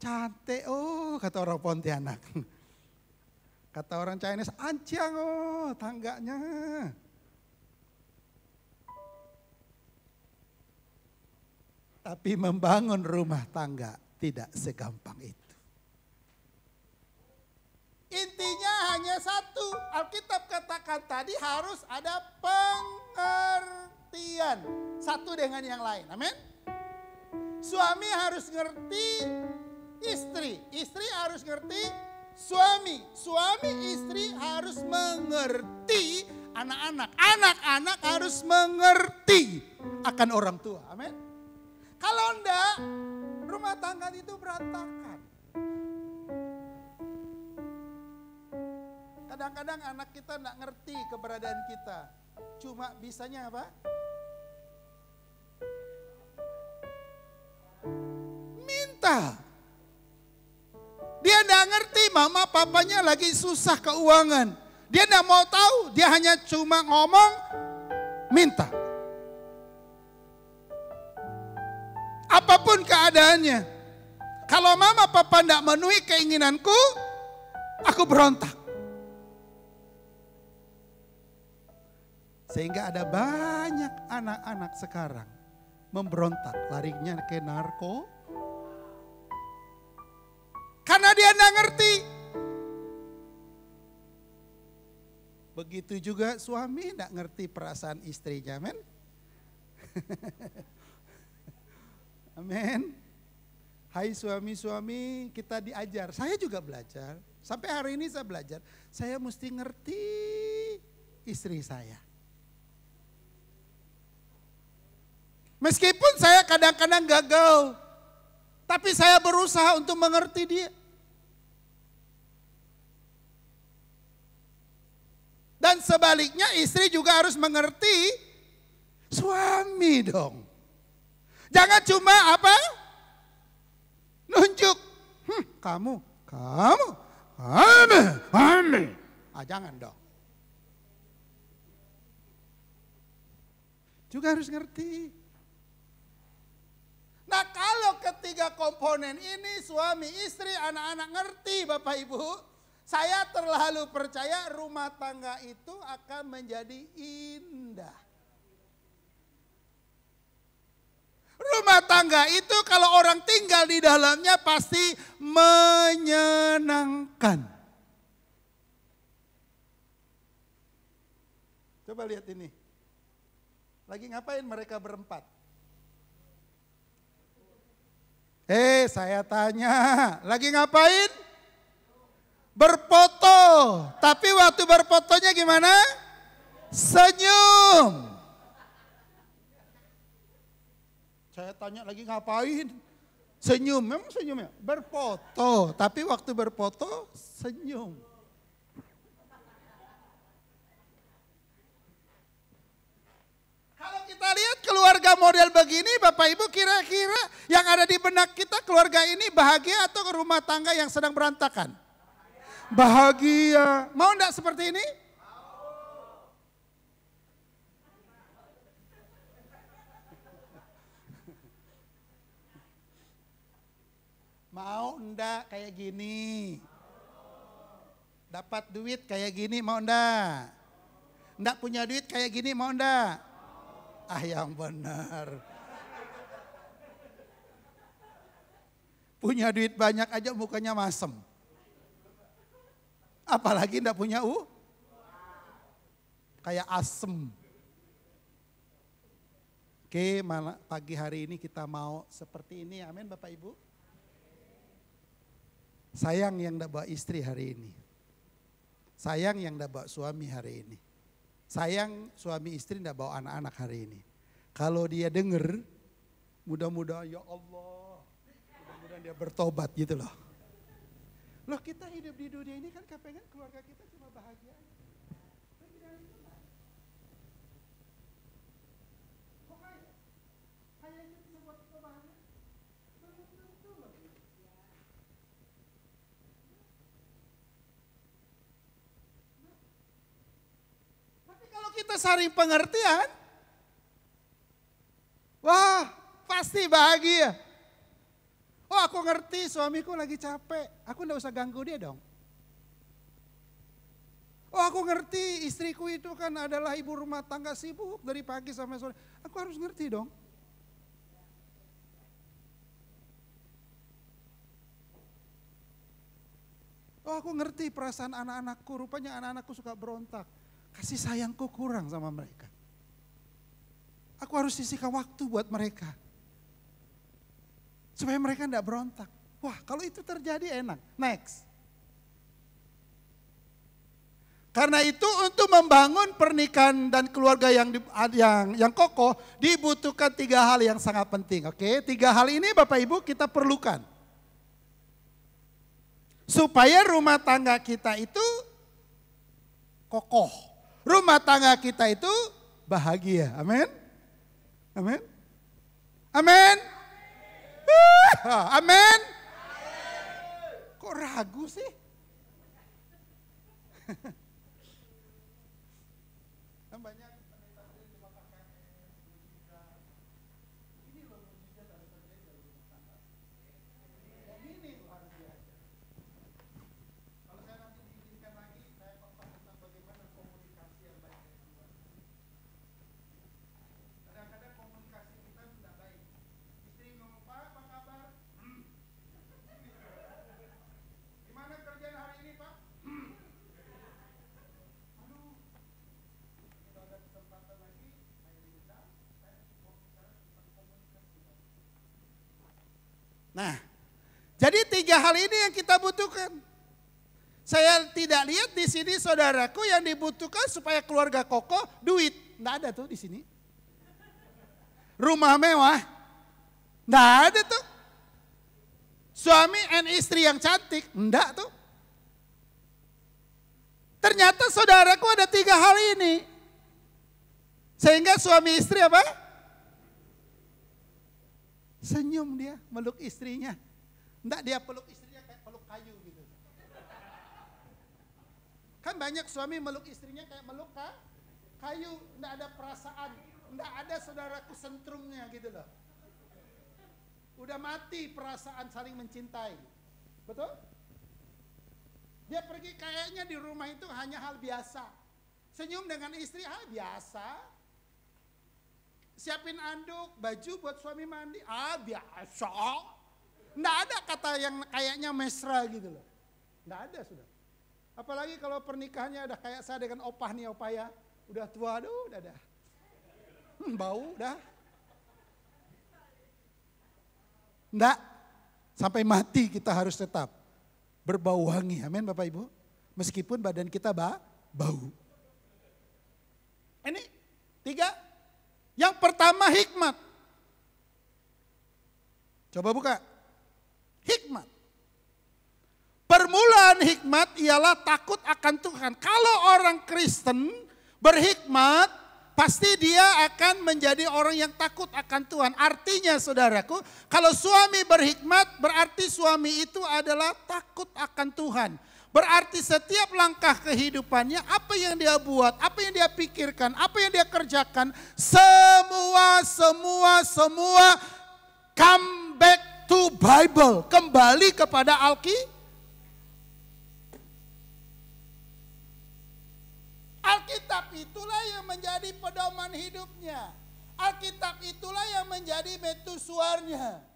Cantik, oh kata orang Pontianak. Kata orang Chinese, ancang oh tangganya. Tapi membangun rumah tangga tidak segampang itu. Intinya hanya satu, Alkitab katakan tadi harus ada pengertian. Satu dengan yang lain, amin. Suami harus ngerti istri, istri harus ngerti suami, suami istri harus mengerti anak-anak, anak-anak harus mengerti akan orang tua, amin. Kalau enggak, rumah tangga itu berantakan. Kadang-kadang anak kita enggak ngerti keberadaan kita, cuma bisanya apa? Minta. Dia enggak ngerti mama papanya lagi susah keuangan. Dia enggak mau tahu, dia hanya cuma ngomong minta. Apapun keadaannya. Kalau mama papa enggak memenuhi keinginanku, aku berontak. Sehingga ada banyak anak-anak sekarang memberontak, larinya ke narko. Karena dia enggak ngerti. Begitu juga suami enggak ngerti perasaan istrinya, men. Amin. Hai suami-suami, kita diajar. Saya juga belajar. Sampai hari ini saya belajar. Saya mesti ngerti istri saya. Meskipun saya kadang-kadang gagal, tapi saya berusaha untuk mengerti dia. Dan sebaliknya istri juga harus mengerti suami dong. Jangan cuma apa? Nunjuk. Kamu. Jangan dong. Juga harus ngerti. Nah kalau ketiga komponen ini suami, istri, anak-anak ngerti Bapak Ibu. Saya terlalu percaya rumah tangga itu akan menjadi indah. Rumah tangga itu kalau orang tinggal di dalamnya pasti menyenangkan. Coba lihat ini. Lagi ngapain mereka berempat? Saya tanya, lagi ngapain? Berfoto. Tapi waktu berfotonya gimana? Senyum. Saya tanya lagi ngapain? Senyum, memang senyumnya? Berfoto, tapi waktu berfoto senyum. Kalau kita lihat keluarga model begini, Bapak Ibu kira-kira yang ada di benak kita keluarga ini bahagia atau rumah tangga yang sedang berantakan? Bahagia. Mau enggak seperti ini? Mau enggak kayak gini? Dapat duit kayak gini mau enggak? Enggak punya duit kayak gini mau enggak? Yang benar. Punya duit banyak aja mukanya masem. Apalagi enggak punya kayak asem. Oke, pagi hari ini kita mau seperti ini, amin Bapak Ibu. Sayang yang enggak bawa istri hari ini. Sayang yang enggak bawa suami hari ini. Sayang suami istri tidak bawa anak-anak hari ini. Kalau dia denger, mudah-mudahan ya Allah, mudah-mudahan dia bertobat gitu loh. Loh kita hidup di dunia ini kan kepengen keluarga kita cuma bahagia. Tapi kalau kita saling pengertian, wah pasti bahagia. Oh aku ngerti suamiku lagi capek, aku enggak usah ganggu dia dong. Oh aku ngerti istriku itu kan adalah ibu rumah tangga sibuk dari pagi sampai sore. Aku harus ngerti dong. Oh aku ngerti perasaan anak-anakku, rupanya anak-anakku suka berontak. Kasih sayangku kurang sama mereka. Aku harus sisihkan waktu buat mereka. Supaya mereka tidak berontak. Wah kalau itu terjadi enak. Next. Karena itu untuk membangun pernikahan dan keluarga yang kokoh dibutuhkan 3 hal yang sangat penting. Oke, 3 hal ini Bapak Ibu kita perlukan. Supaya rumah tangga kita itu kokoh. Rumah tangga kita itu bahagia. Amin. Amin. Amin. Amin. Kok ragu sih? Banyak ini loh mujizat ada terjadi dalam rumah tangga. Ini luar biasa. Kalau saya nanti diizinkan lagi, saya khotbah tentang bagaimana komunikasi yang baik dengan Tuhan. Kadang-kadang komunikasi kita tidak baik. Istri ngomong, Pak, apa kabar? Gimana kerjaan hari ini, Pak? Aduh, kalau ada kesempatan lagi, saya diundang, saya mau bicara tentang komunikasi. Nah, jadi 3 hal ini yang kita butuhkan. Saya tidak lihat di sini saudaraku yang dibutuhkan supaya keluarga kokoh, duit. Nggak ada tuh di sini. Rumah mewah, nggak ada tuh. Suami dan istri yang cantik, enggak tuh. Ternyata saudaraku ada 3 hal ini. Sehingga suami istri apa? Senyum dia, meluk istrinya. Enggak dia peluk istrinya kayak peluk kayu gitu. Kan banyak suami meluk istrinya kayak meluk kayu. Enggak ada perasaan, enggak ada saudaraku sentrumnya gitu loh. Udah mati perasaan saling mencintai. Betul? Dia pergi kayaknya di rumah itu hanya hal biasa. Senyum dengan istri hal biasa. Siapin anduk, baju buat suami mandi, biasa. Nggak ada kata yang kayaknya mesra gitu loh. Nggak ada sudah. Apalagi kalau pernikahannya udah kayak saya dengan opah nih, opah ya. Udah tua, aduh udah dah. Bau dah. Nggak. Sampai mati kita harus tetap berbau wangi. Amin Bapak Ibu. Meskipun badan kita bau. Ini 3. Yang pertama hikmat. Coba buka. Hikmat. Permulaan hikmat ialah takut akan Tuhan. Kalau orang Kristen berhikmat, pasti dia akan menjadi orang yang takut akan Tuhan. Artinya saudaraku, kalau suami berhikmat berarti suami itu adalah takut akan Tuhan. Berarti setiap langkah kehidupannya, apa yang dia buat, apa yang dia pikirkan, apa yang dia kerjakan, semua come back to Bible. Kembali kepada Alkitab itulah yang menjadi pedoman hidupnya. Alkitab itulah yang menjadi mercusuarnya.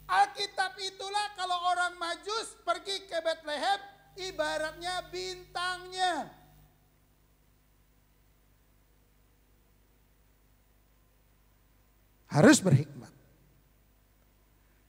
Alkitab itulah kalau orang Majus pergi ke Bethlehem, ibaratnya bintangnya. Harus berhikmat.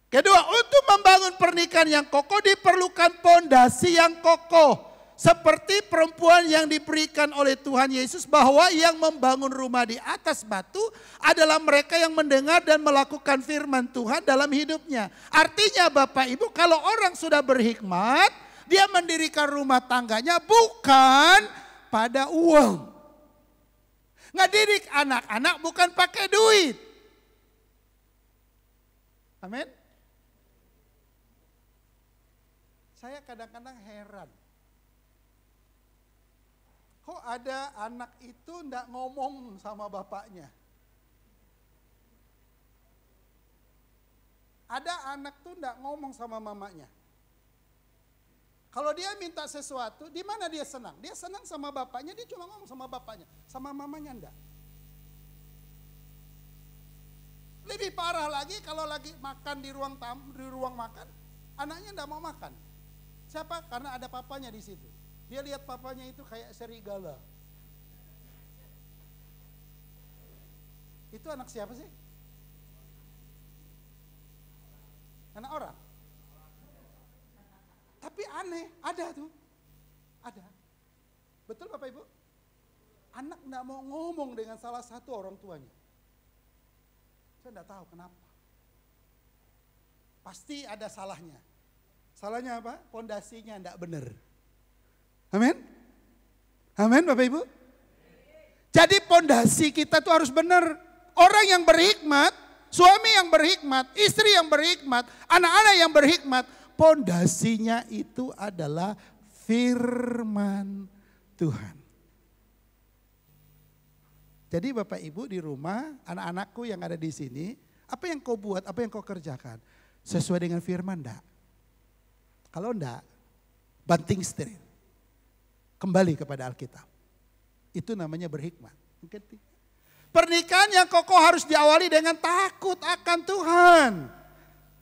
Kedua, untuk membangun pernikahan yang kokoh diperlukan pondasi yang kokoh. seperti perempuan yang diberikan oleh Tuhan Yesus bahwa yang membangun rumah di atas batu adalah mereka yang mendengar dan melakukan firman Tuhan dalam hidupnya. Artinya Bapak Ibu, kalau orang sudah berhikmat, dia mendirikan rumah tangganya bukan pada uang. Ngedidik anak-anak bukan pakai duit. Amin. Saya kadang-kadang heran. Kok ada anak itu enggak ngomong sama bapaknya? Ada anak tuh enggak ngomong sama mamanya. Kalau dia minta sesuatu, di mana dia senang? Dia senang sama bapaknya, dia cuma ngomong sama bapaknya. Sama mamanya enggak. Lebih parah lagi kalau lagi makan di ruang makan, anaknya enggak mau makan. Siapa? Karena ada papanya di situ. Dia lihat papanya itu kayak serigala. Itu anak siapa sih? Anak orang. Tapi aneh, ada tuh. Ada. Betul Bapak Ibu? Anak enggak mau ngomong dengan salah satu orang tuanya. Saya enggak tahu kenapa. Pasti ada salahnya. Salahnya apa? Pondasinya enggak benar. Amin? Amin Bapak Ibu? Jadi pondasi kita tuh harus benar. Orang yang berhikmat, suami yang berhikmat, istri yang berhikmat, anak-anak yang berhikmat, pondasinya itu adalah firman Tuhan. Jadi Bapak Ibu di rumah, anak-anakku yang ada di sini, apa yang kau buat, apa yang kau kerjakan, sesuai dengan firman enggak? Kalau enggak, banting setir. Kembali kepada Alkitab. Itu namanya berhikmat. Pernikahan yang kokoh harus diawali dengan takut akan Tuhan.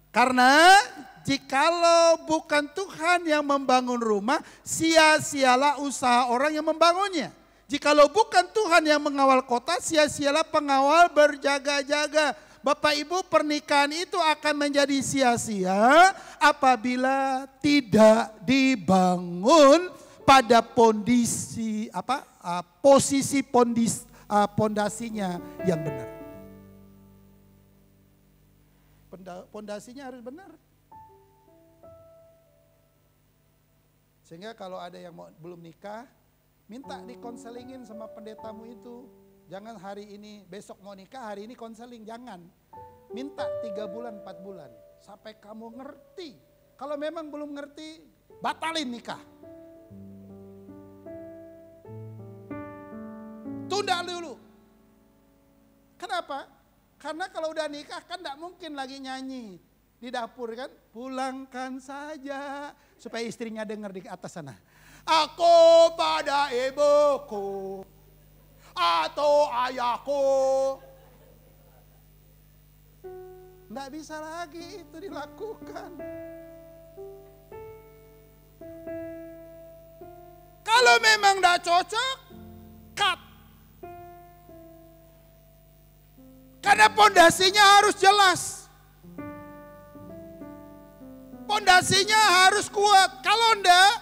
Karena jikalau bukan Tuhan yang membangun rumah, sia-sialah usaha orang yang membangunnya. Jikalau bukan Tuhan yang mengawal kota, sia-sialah pengawal berjaga-jaga. Bapak Ibu, pernikahan itu akan menjadi sia-sia apabila tidak dibangun pada posisi pondasinya yang benar. Pondasinya harus benar. Sehingga kalau ada yang belum nikah, minta dikonselingin sama pendetamu itu. Jangan hari ini, besok mau nikah, hari ini konseling, jangan. Minta 3 bulan, 4 bulan. Sampai kamu ngerti. Kalau memang belum ngerti, batalin nikah. Tunda dulu. Kenapa? Karena kalau udah nikah kan gak mungkin lagi nyanyi di dapur kan. Pulangkan saja. Supaya istrinya dengar di atas sana. Aku pada ibuku atau ayahku. Gak bisa lagi itu dilakukan. Kalau memang gak cocok, cut. Karena pondasinya harus jelas. Pondasinya harus kuat. Kalau enggak,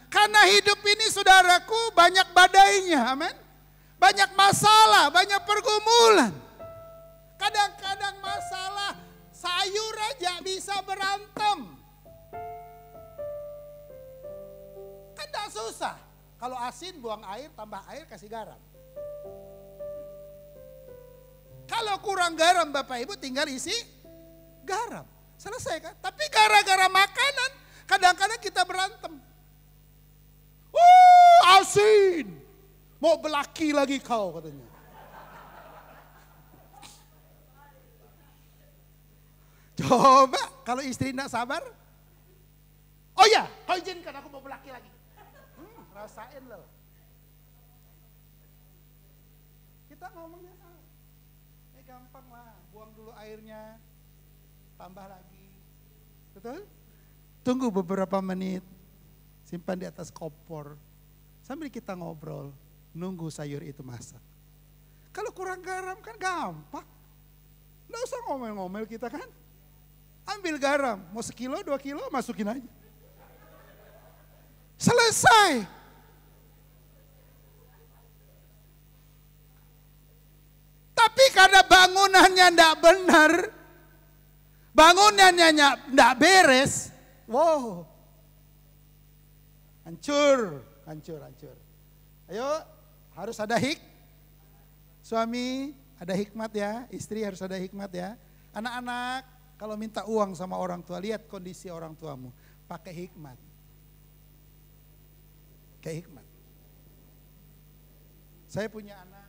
karena hidup ini saudaraku banyak badainya, amin. Banyak masalah, banyak pergumulan. Kadang-kadang masalah sayur aja bisa berantem. Kan enggak susah. Kalau asin buang air, tambah air, kasih garam. Kalau kurang garam Bapak Ibu tinggal isi garam. Selesai kan? Tapi gara-gara makanan kadang-kadang kita berantem. Asin. Mau belaki lagi kau katanya. Coba kalau istri tidak sabar. Oh ya, kau izinkan aku mau belaki lagi. Rasain loh. Kita ngomongnya gampang lah, buang dulu airnya, tambah lagi. Betul? Tunggu beberapa menit, simpan di atas kompor. Sambil kita ngobrol, nunggu sayur itu masak. Kalau kurang garam kan gampang. Nggak usah ngomel-ngomel kita kan. Ambil garam, mau 1 kilo, 2 kilo, masukin aja. Selesai. rumahnya ndak benar, bangunannya ndak beres, wow, hancur. Ayo, harus ada suami ada hikmat ya, istri harus ada hikmat ya. Anak-anak kalau minta uang sama orang tua, lihat kondisi orang tuamu, pakai hikmat. Kayak hikmat. Saya punya anak.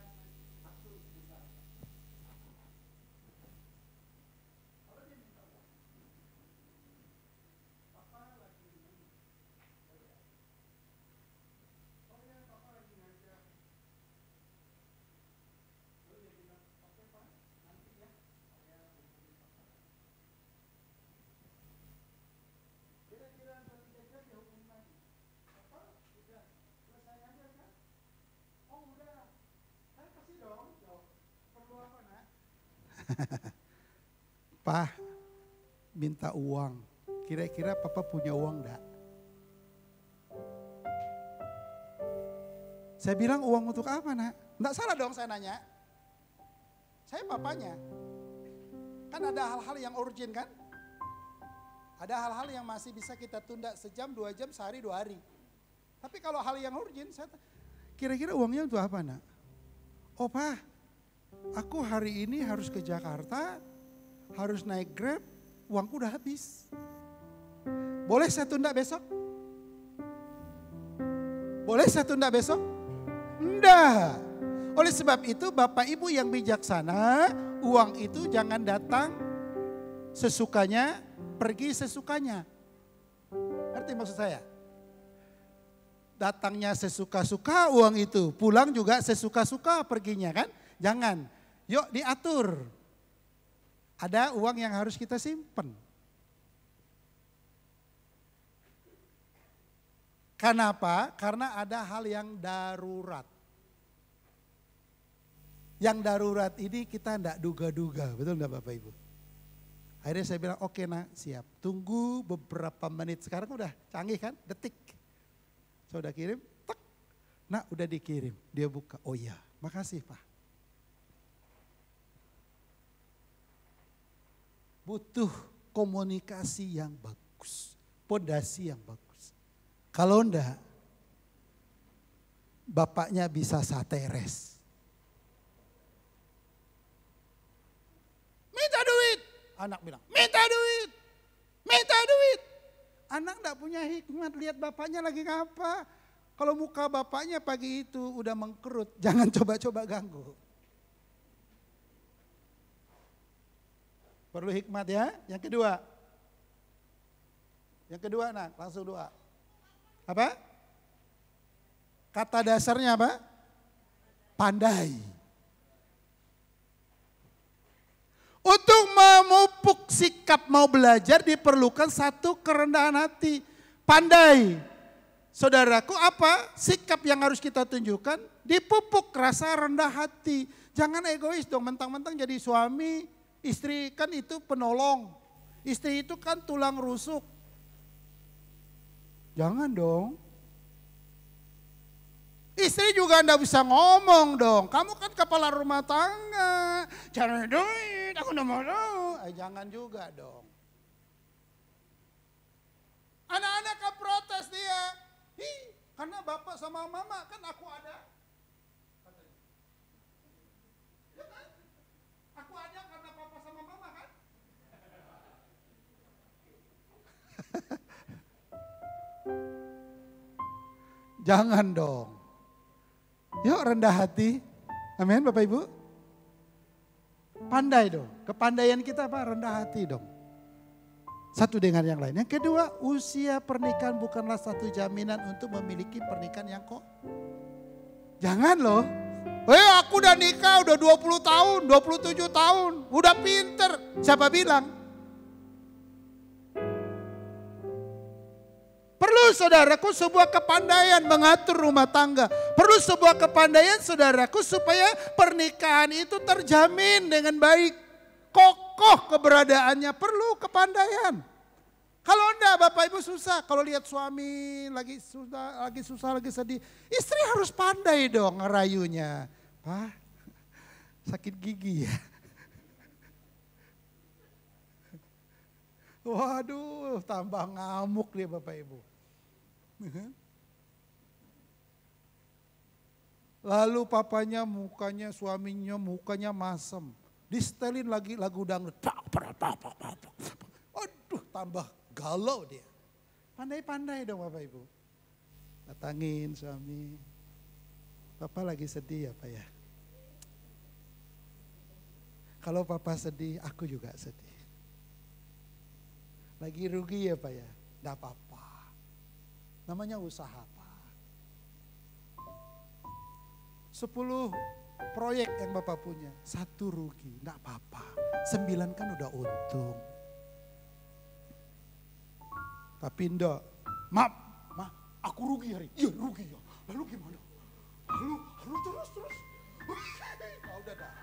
Pak, minta uang. Kira-kira papa punya uang enggak? Saya bilang uang untuk apa nak? Enggak salah dong saya nanya. Saya papanya. Kan ada hal-hal yang urgent kan? Ada hal-hal yang masih bisa kita tunda sejam, 2 jam, sehari, 2 hari. Tapi kalau hal yang urgent, saya kira-kira uangnya untuk apa nak? Oh Pak, aku hari ini harus ke Jakarta, harus naik Grab, uangku udah habis. Boleh saya tunda besok? Boleh saya tunda besok? Enggak. Oleh sebab itu Bapak Ibu yang bijaksana, uang itu jangan datang sesukanya, pergi sesukanya. Ngerti maksud saya? Datangnya sesuka-suka uang itu, pulang juga sesuka-suka perginya kan? Jangan. Yuk diatur. Ada uang yang harus kita simpan. Kenapa? Karena ada hal yang darurat. Yang darurat ini kita tidak duga-duga, betul enggak Bapak Ibu? Akhirnya saya bilang oke nak siap, tunggu beberapa menit. Sekarang udah canggih kan, detik. Saya udah kirim, tek. Nak udah dikirim, dia buka, oh iya makasih Pak. Butuh komunikasi yang bagus, pondasi yang bagus. Kalau enggak, bapaknya bisa sateres. Minta duit, anak bilang minta duit, minta duit. Anak enggak punya hikmat, lihat bapaknya lagi ngapa. Kalau muka bapaknya pagi itu udah mengkerut, jangan coba-coba ganggu. Perlu hikmat ya. Yang kedua nak, langsung doa. Apa? Kata dasarnya apa? Pandai. Untuk memupuk sikap mau belajar diperlukan satu kerendahan hati. Pandai. Saudaraku apa? Sikap yang harus kita tunjukkan dipupuk rasa rendah hati. Jangan egois dong, mentang-mentang jadi suami. Istri kan itu penolong, istri itu kan tulang rusuk. Jangan dong. Istri juga enggak bisa ngomong dong, kamu kan kepala rumah tangga. Cari duit, aku enggak mau. Jangan juga dong. Anak-anak kan protes dia. Karena bapak sama mama kan aku ada. Aku ada karena papa sama mama kan? Jangan dong. Yuk rendah hati. Amin Bapak Ibu. Pandai dong. Kepandaian kita apa? Rendah hati dong. Satu dengan yang lain. Yang kedua, usia pernikahan bukanlah satu jaminan untuk memiliki pernikahan yang kok. Jangan loh. Aku udah nikah udah 20 tahun, 27 tahun, udah pinter. Siapa bilang? Perlu saudaraku sebuah kepandaian mengatur rumah tangga. Perlu sebuah kepandaian saudaraku supaya pernikahan itu terjamin dengan baik. Kokoh keberadaannya, perlu kepandaian. Kalau enggak Bapak Ibu susah, kalau lihat suami lagi susah, lagi sedih. Istri harus pandai dong ngerayunya. Pak, sakit gigi ya. Waduh, tambah ngamuk dia Bapak Ibu. Lalu papanya mukanya, suaminya mukanya masem. Distelin lagi lagu dangdut. Aduh, tambah galau dia. Pandai-pandai dong Bapak Ibu. Datangin suami. Papa lagi sedih ya Pak ya. Kalau Papa sedih, aku juga sedih. Lagi rugi ya Pak ya. Enggak apa-apa. Namanya usaha Pak. 10 proyek yang Bapak punya, 1 rugi, enggak apa-apa. 9 kan udah untung. Tapi enggak, maaf, aku rugi hari. Iya rugi ya, lalu gimana? Lalu terus. Nah, udah dah.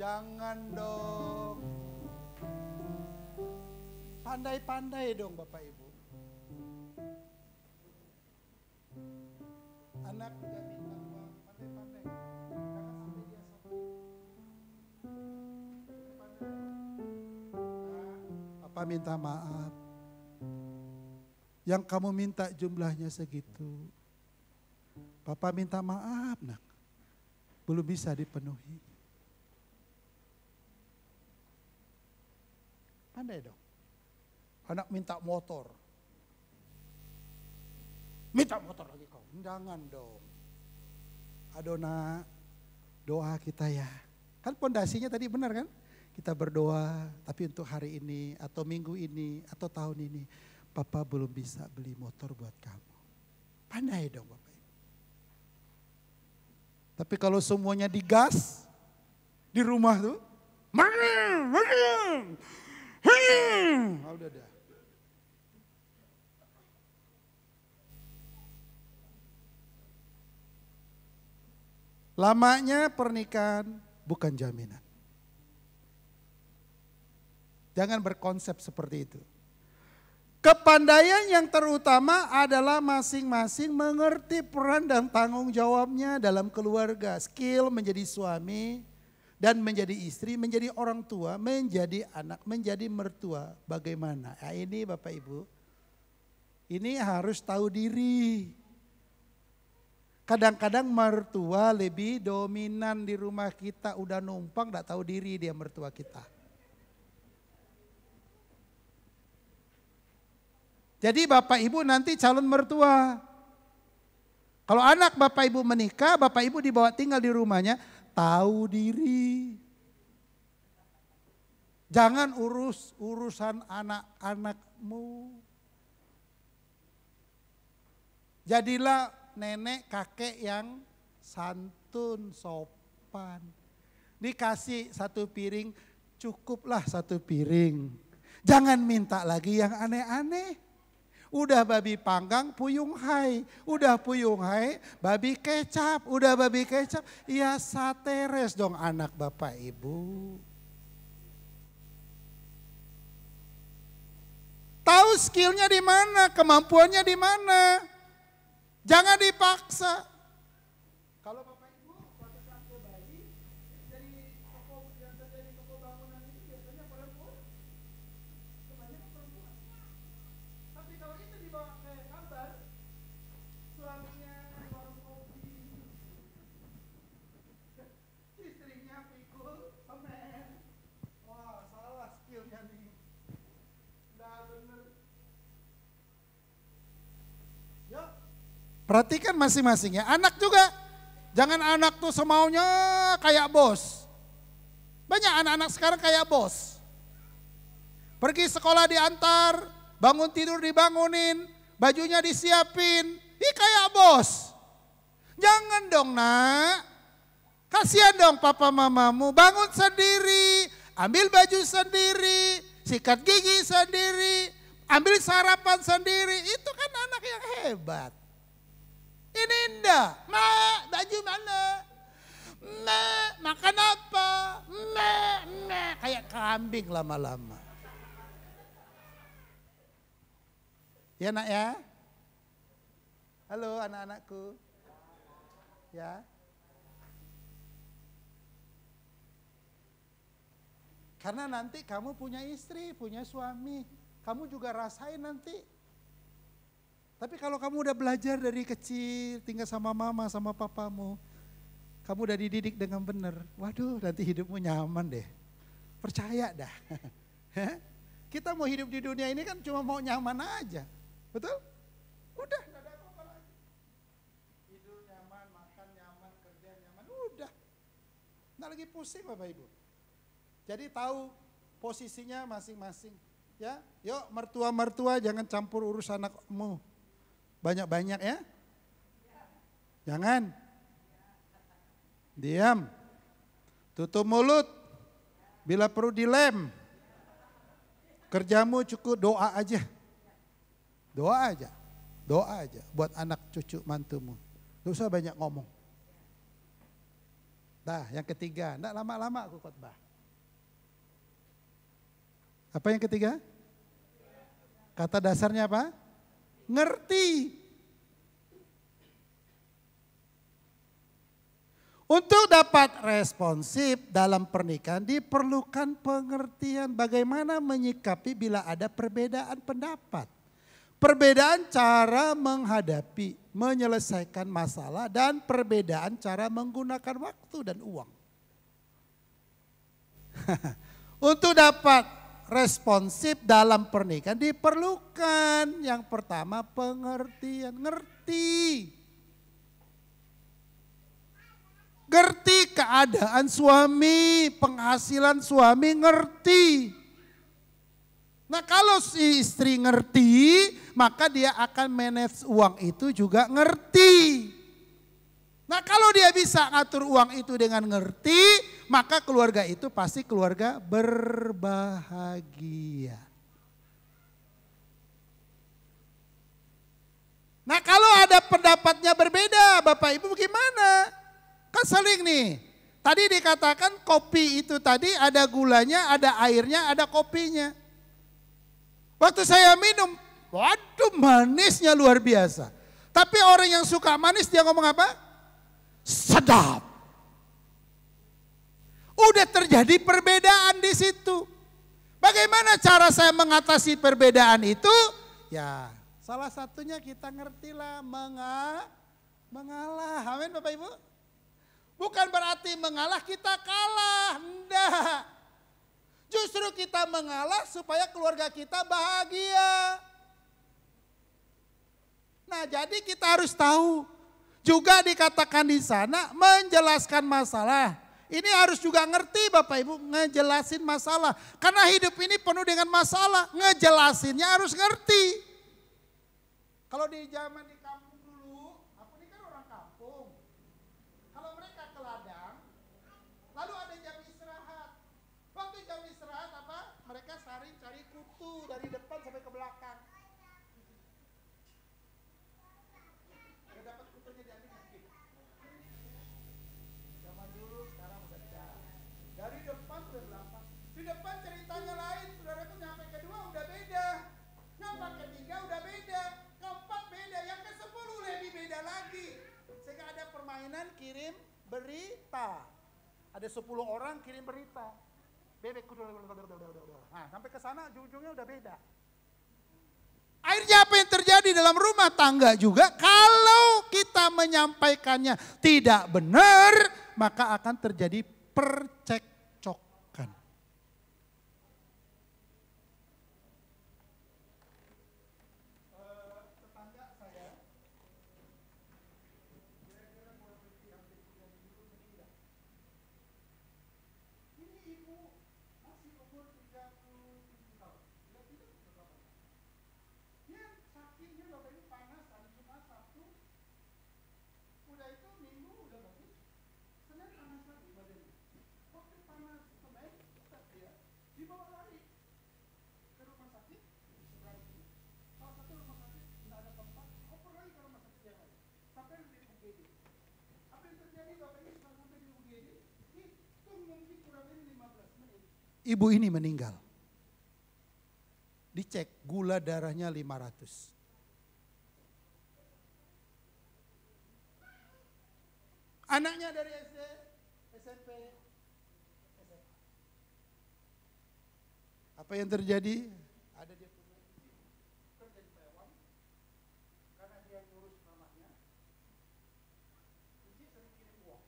Jangan dong. Pandai-pandai dong Bapak Ibu. Anak udah minta uang, pandai-pandai. Jangan sampai dia sakit. Papa minta maaf. Yang kamu minta jumlahnya segitu. Papa minta maaf, nak. Belum bisa dipenuhi. Pandai dong. Anak minta motor. Minta motor lagi kau. Jangan dong. Aduh nak, doa kita ya. Kan pondasinya tadi benar kan? Kita berdoa, tapi untuk hari ini atau minggu ini atau tahun ini. Papa belum bisa beli motor buat kamu. Pandai dong Bapak Ibu. Tapi kalau semuanya digas di rumah tuh. Udah dah. Lamanya pernikahan bukan jaminan. Jangan berkonsep seperti itu. Kepandaian yang terutama adalah masing-masing mengerti peran dan tanggung jawabnya dalam keluarga. Skill menjadi suami dan menjadi istri, menjadi orang tua, menjadi anak, menjadi mertua. Bagaimana? Ya ini Bapak Ibu, ini harus tahu diri. Kadang-kadang mertua lebih dominan di rumah kita, udah numpang gak tahu diri dia mertua kita. Jadi Bapak Ibu nanti calon mertua. Kalau anak Bapak Ibu menikah, Bapak Ibu dibawa tinggal di rumahnya, tahu diri. Jangan urusan anak-anakmu. Jadilah nenek kakek yang santun, sopan. Dikasih 1 piring, cukuplah 1 piring. Jangan minta lagi yang aneh-aneh. Udah babi panggang, puyung hai. Udah puyung hai, babi kecap. Udah babi kecap, ya sateres dong anak Bapak Ibu. Tahu skillnya di mana, kemampuannya di mana. Jangan dipaksa. Kalau Bapak Ibu suatu saat ke Bali, dari toko yang terjadi toko bangunan itu biasanya perempuan. Kebanyakan perempuan. Tapi kalau itu dibawa ke kabar, suaminya warung kopi, istrinya pikul, semen. Wah salah skillnya nih. Nggak bener. Yuk. Perhatikan masing-masing ya, anak juga. Jangan anak tuh semaunya kayak bos. Banyak anak-anak sekarang kayak bos. Pergi sekolah diantar, bangun tidur dibangunin, bajunya disiapin. Ih kayak bos. Jangan dong nak. Kasihan dong papa mamamu, bangun sendiri, ambil baju sendiri, sikat gigi sendiri, ambil sarapan sendiri. Itu kan anak yang hebat. Ini enggak, mak baju mana? Mak makan apa? Mak kayak kambing lama-lama. Ya nak ya? Halo anak-anakku. Ya. Karena nanti kamu punya istri, punya suami. Kamu juga rasain nanti. Tapi kalau kamu udah belajar dari kecil, tinggal sama mama, sama papamu. Kamu udah dididik dengan benar. Waduh, nanti hidupmu nyaman deh. Percaya dah. Kita mau hidup di dunia ini kan cuma mau nyaman aja. Betul? Udah, gak ada apa-apa lagi. Hidup nyaman, makan nyaman, kerja nyaman, udah. Nggak lagi pusing Bapak Ibu. Jadi tahu posisinya masing-masing. Ya, yuk mertua-mertua jangan campur urus anakmu. Banyak-banyak ya. Jangan. Diam. Tutup mulut. Bila perlu dilem. Kerjamu cukup doa aja. Doa aja. Doa aja buat anak cucu mantumu. Gak usah banyak ngomong. Nah, yang ketiga, enggak lama-lama aku khotbah. Apa yang ketiga? Kata dasarnya apa? Ngerti. Untuk dapat responsif dalam pernikahan diperlukan pengertian bagaimana menyikapi bila ada perbedaan pendapat. Perbedaan cara menghadapi, menyelesaikan masalah dan perbedaan cara menggunakan waktu dan uang. Untuk dapat responsif dalam pernikahan diperlukan yang pertama pengertian, ngerti. Ngerti keadaan suami, penghasilan suami ngerti. Nah kalau si istri ngerti, maka dia akan manage uang itu juga ngerti. Nah kalau dia bisa ngatur uang itu dengan ngerti, maka keluarga itu pasti keluarga berbahagia. Nah kalau ada pendapatnya berbeda, Bapak Ibu gimana? Kan sering nih, tadi dikatakan kopi itu tadi ada gulanya, ada airnya, ada kopinya. Waktu saya minum, waduh manisnya luar biasa. Tapi orang yang suka manis dia ngomong apa? Sedap. Udah terjadi perbedaan di situ. Bagaimana cara saya mengatasi perbedaan itu? Ya salah satunya kita ngertilah mengalah. Amin Bapak Ibu. Bukan berarti mengalah kita kalah. Enggak. Justru kita mengalah supaya keluarga kita bahagia. Nah jadi kita harus tahu. Juga dikatakan di sana menjelaskan masalah. Ini harus juga ngerti Bapak Ibu ngejelasin masalah. Karena hidup ini penuh dengan masalah. Ngejelasinnya harus ngerti. Kalau di zaman di kampung dulu, aku ini kan orang kampung. Kalau mereka ke ladang, lalu ada jam istirahat. Waktu jam istirahat apa? Mereka saling cari kutu dari depan sampai ke belakang. Gak dapat kutunya diambil nanti. Zaman dulu sekarang udah jarang. Dari depan ke belakang. Di depan ceritanya lain, saudaraku nyampe kedua udah beda. Nyampe ketiga udah beda. Keempat beda, yang ke-10 lebih beda lagi. Sehingga ada permainan kirim berita. Ada 10 orang kirim berita. Bebek kudu. Nah, sampai ke sana ujung-ujungnya udah beda. Akhirnya apa yang terjadi dalam rumah tangga juga kalau kita menyampaikannya tidak benar, maka akan terjadi percekcokan. Tetangga saya kira-kira mau berarti hampir 30 meninggal. Ini ibu masih umur 37 tahun. Tidak berapa. Dia sakitnya Bapak Ibu panas hari Jumat Sabtu. Udah itu Minggu udah bagus. Senin panas lagi badannya. Waktu panas Senin tetap dia dibawa lari ke rumah sakit seberang sini. Salah satu rumah sakit tidak ada tempat. Oper lagi ke rumah sakit yang lain. Sampai di UGD. Apa yang terjadi Bapak Ibu setelah sampai di UGD? Itu mungkin kurang lebih 15 menit. Ibu ini meninggal. Dicek gula darahnya 500. Anaknya dari SD, SMP, SMA. Apa yang terjadi? Ada dia punya kerja di Taiwan, karena dia ngurus mamanya, Cici sering kirim uang.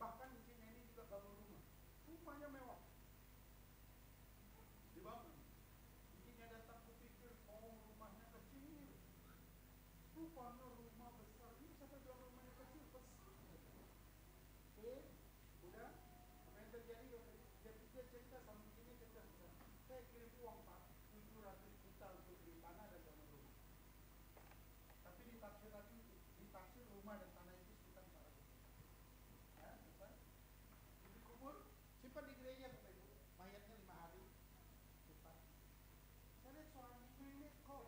Bahkan Cici ini juga bangun rumah, rumahnya mewah. Dibangun. Cici datang kupikir, oh rumahnya kecil. Rupanya rumah besar. Ini siapa bilang rumahnya kecil? Besar. Oke, udah. Apa yang terjadi? Dia cerita sama Cici, cerita. Saya kirim uang Pak, 700 juta untuk beli tanah dan bangun rumah. Tapi ditaksir rumah dan tanah itu sekitar 400 juta. Ya, selesai. Dikubur, simpan di gereja Bapak Ibu. Mayatnya 5 hari. Simpan. Saya lihat seorang nenek kok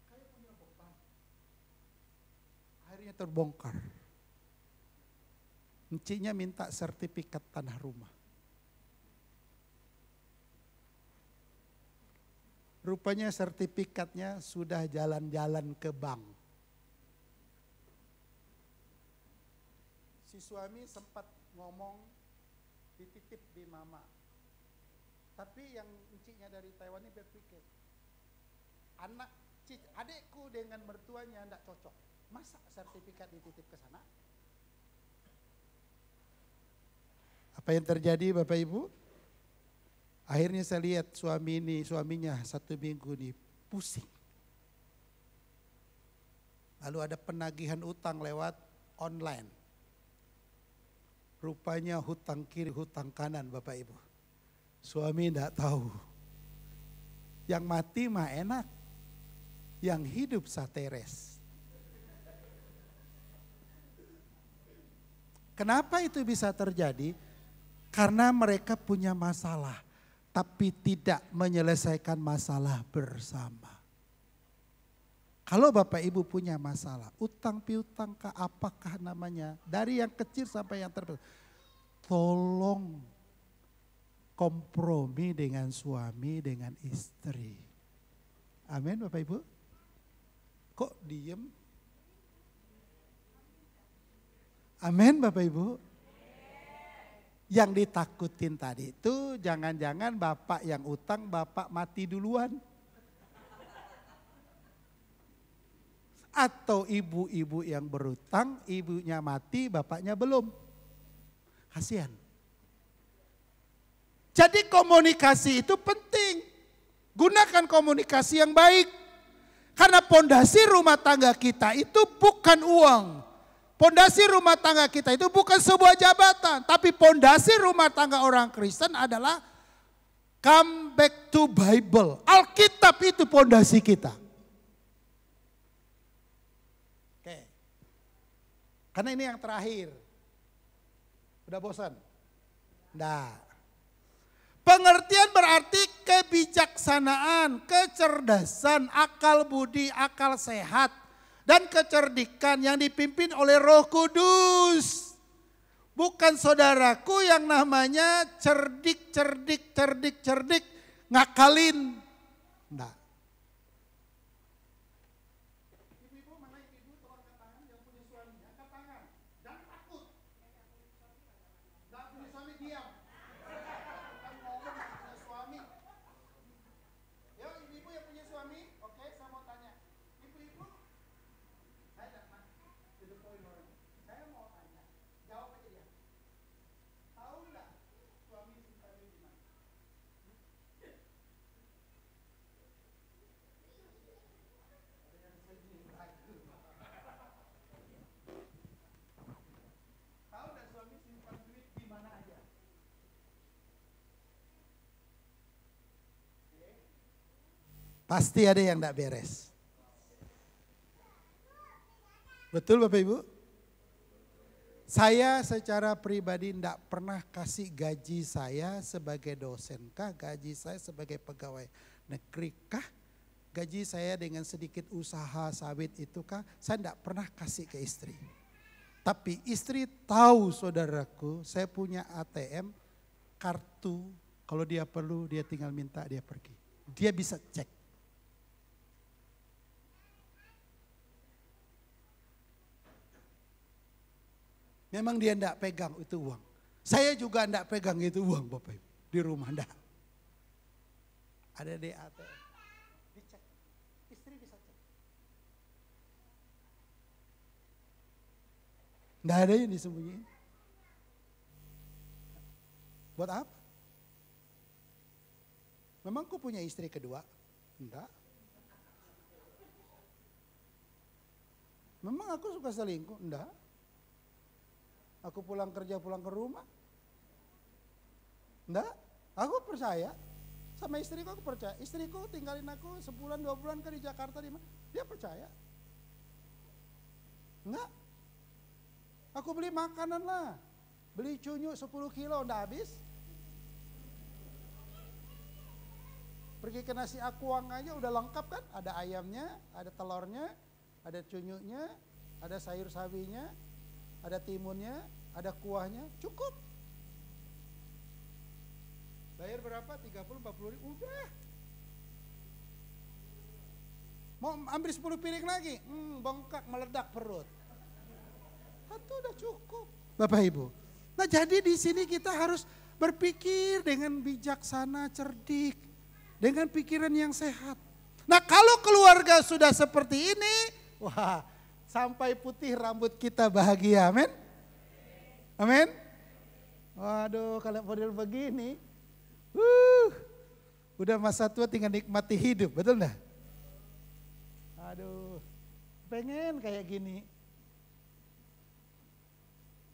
kayak punya beban. Akhirnya terbongkar. Enciknya minta sertifikat tanah rumah. Rupanya sertifikatnya sudah jalan-jalan ke bank. Si suami sempat ngomong dititip di mama. Tapi yang enciknya dari Taiwan ini berpikir, adikku dengan mertuanya tidak cocok. Masa sertifikat dititip ke sana? Apa yang terjadi Bapak Ibu? Akhirnya saya lihat suaminya 1 minggu ini pusing. Lalu ada penagihan utang lewat online. Rupanya hutang kiri, hutang kanan Bapak Ibu. Suami tidak tahu. Yang mati mah enak. Yang hidup sateres. Kenapa itu bisa terjadi? Karena mereka punya masalah. Tapi tidak menyelesaikan masalah bersama. Kalau Bapak Ibu punya masalah, utang piutang kah, apakah namanya, dari yang kecil sampai yang terbesar, tolong kompromi dengan suami, dengan istri. Amin Bapak Ibu. Kok diem? Amin Bapak Ibu. Yang ditakutin tadi itu jangan-jangan bapak yang utang, bapak mati duluan. Atau ibu-ibu yang berutang, ibunya mati, bapaknya belum. Kasihan. Jadi komunikasi itu penting. Gunakan komunikasi yang baik. Karena pondasi rumah tangga kita itu bukan uang. Pondasi rumah tangga kita itu bukan sebuah jabatan, tapi pondasi rumah tangga orang Kristen adalah come back to Bible. Alkitab itu pondasi kita. Oke. Karena ini yang terakhir. Udah bosan? Nah. Pengertian berarti kebijaksanaan, kecerdasan, akal budi, akal sehat. Dan kecerdikan yang dipimpin oleh Roh Kudus. Bukan saudaraku yang namanya cerdik, ngakalin. Enggak. Ibu-ibu, mana ibu tolong angkat tangan yang punya suaminya, angkat tangan. Jangan takut. Jangan punya suami, diam. Kan ngomong punya suami. Yo ibu-ibu yang punya suami, oke saya mau tanya. Ibu-ibu, saya mau tanya, jawab aja dia. Tahu nggak suami simpannya di mana? Ada yang sedih lagi. Tahu nggak suami simpan duit di mana aja? Pasti ada yang nggak beres. Betul Bapak Ibu? Saya secara pribadi tidak pernah kasih gaji saya sebagai dosen kah, gaji saya sebagai pegawai negeri kah, gaji saya dengan sedikit usaha sawit itu kah, saya tidak pernah kasih ke istri. Tapi istri tahu saudaraku, saya punya ATM, kartu, kalau dia perlu dia tinggal minta dia pergi. Dia bisa cek. Memang dia tidak pegang itu uang. Saya juga tidak pegang itu uang Bapak Ibu. di rumah, enggak. Ada DAT. Dicek. Istri bisa cek. Enggak ada yang disembunyiin. Buat apa? Memang kau punya istri kedua? Enggak. Memang aku suka selingkuh? Enggak. Aku pulang kerja pulang ke rumah? Enggak. Aku percaya sama istriku, aku percaya. Istriku tinggalin aku sebulan 2 bulan kan di Jakarta, di mana? Dia percaya. Enggak. Aku beli makanan lah. Beli cunyu 10 kilo enggak habis. Pergi ke nasi akuang aja udah lengkap kan? Ada ayamnya, ada telurnya, ada cunyunya, ada sayur sawinya, ada timunnya, ada kuahnya, cukup. Bayar berapa? 30-40 ribu, udah. Mau ambil 10 piring lagi? Bengkak, meledak perut. Itu udah cukup. Bapak Ibu. Nah jadi di sini kita harus berpikir dengan bijaksana, cerdik. Dengan pikiran yang sehat. Nah kalau keluarga sudah seperti ini, wah sampai putih rambut kita bahagia, amin? Amin? Waduh kalau model begini, udah masa tua tinggal nikmati hidup, betul enggak? Aduh, pengen kayak gini.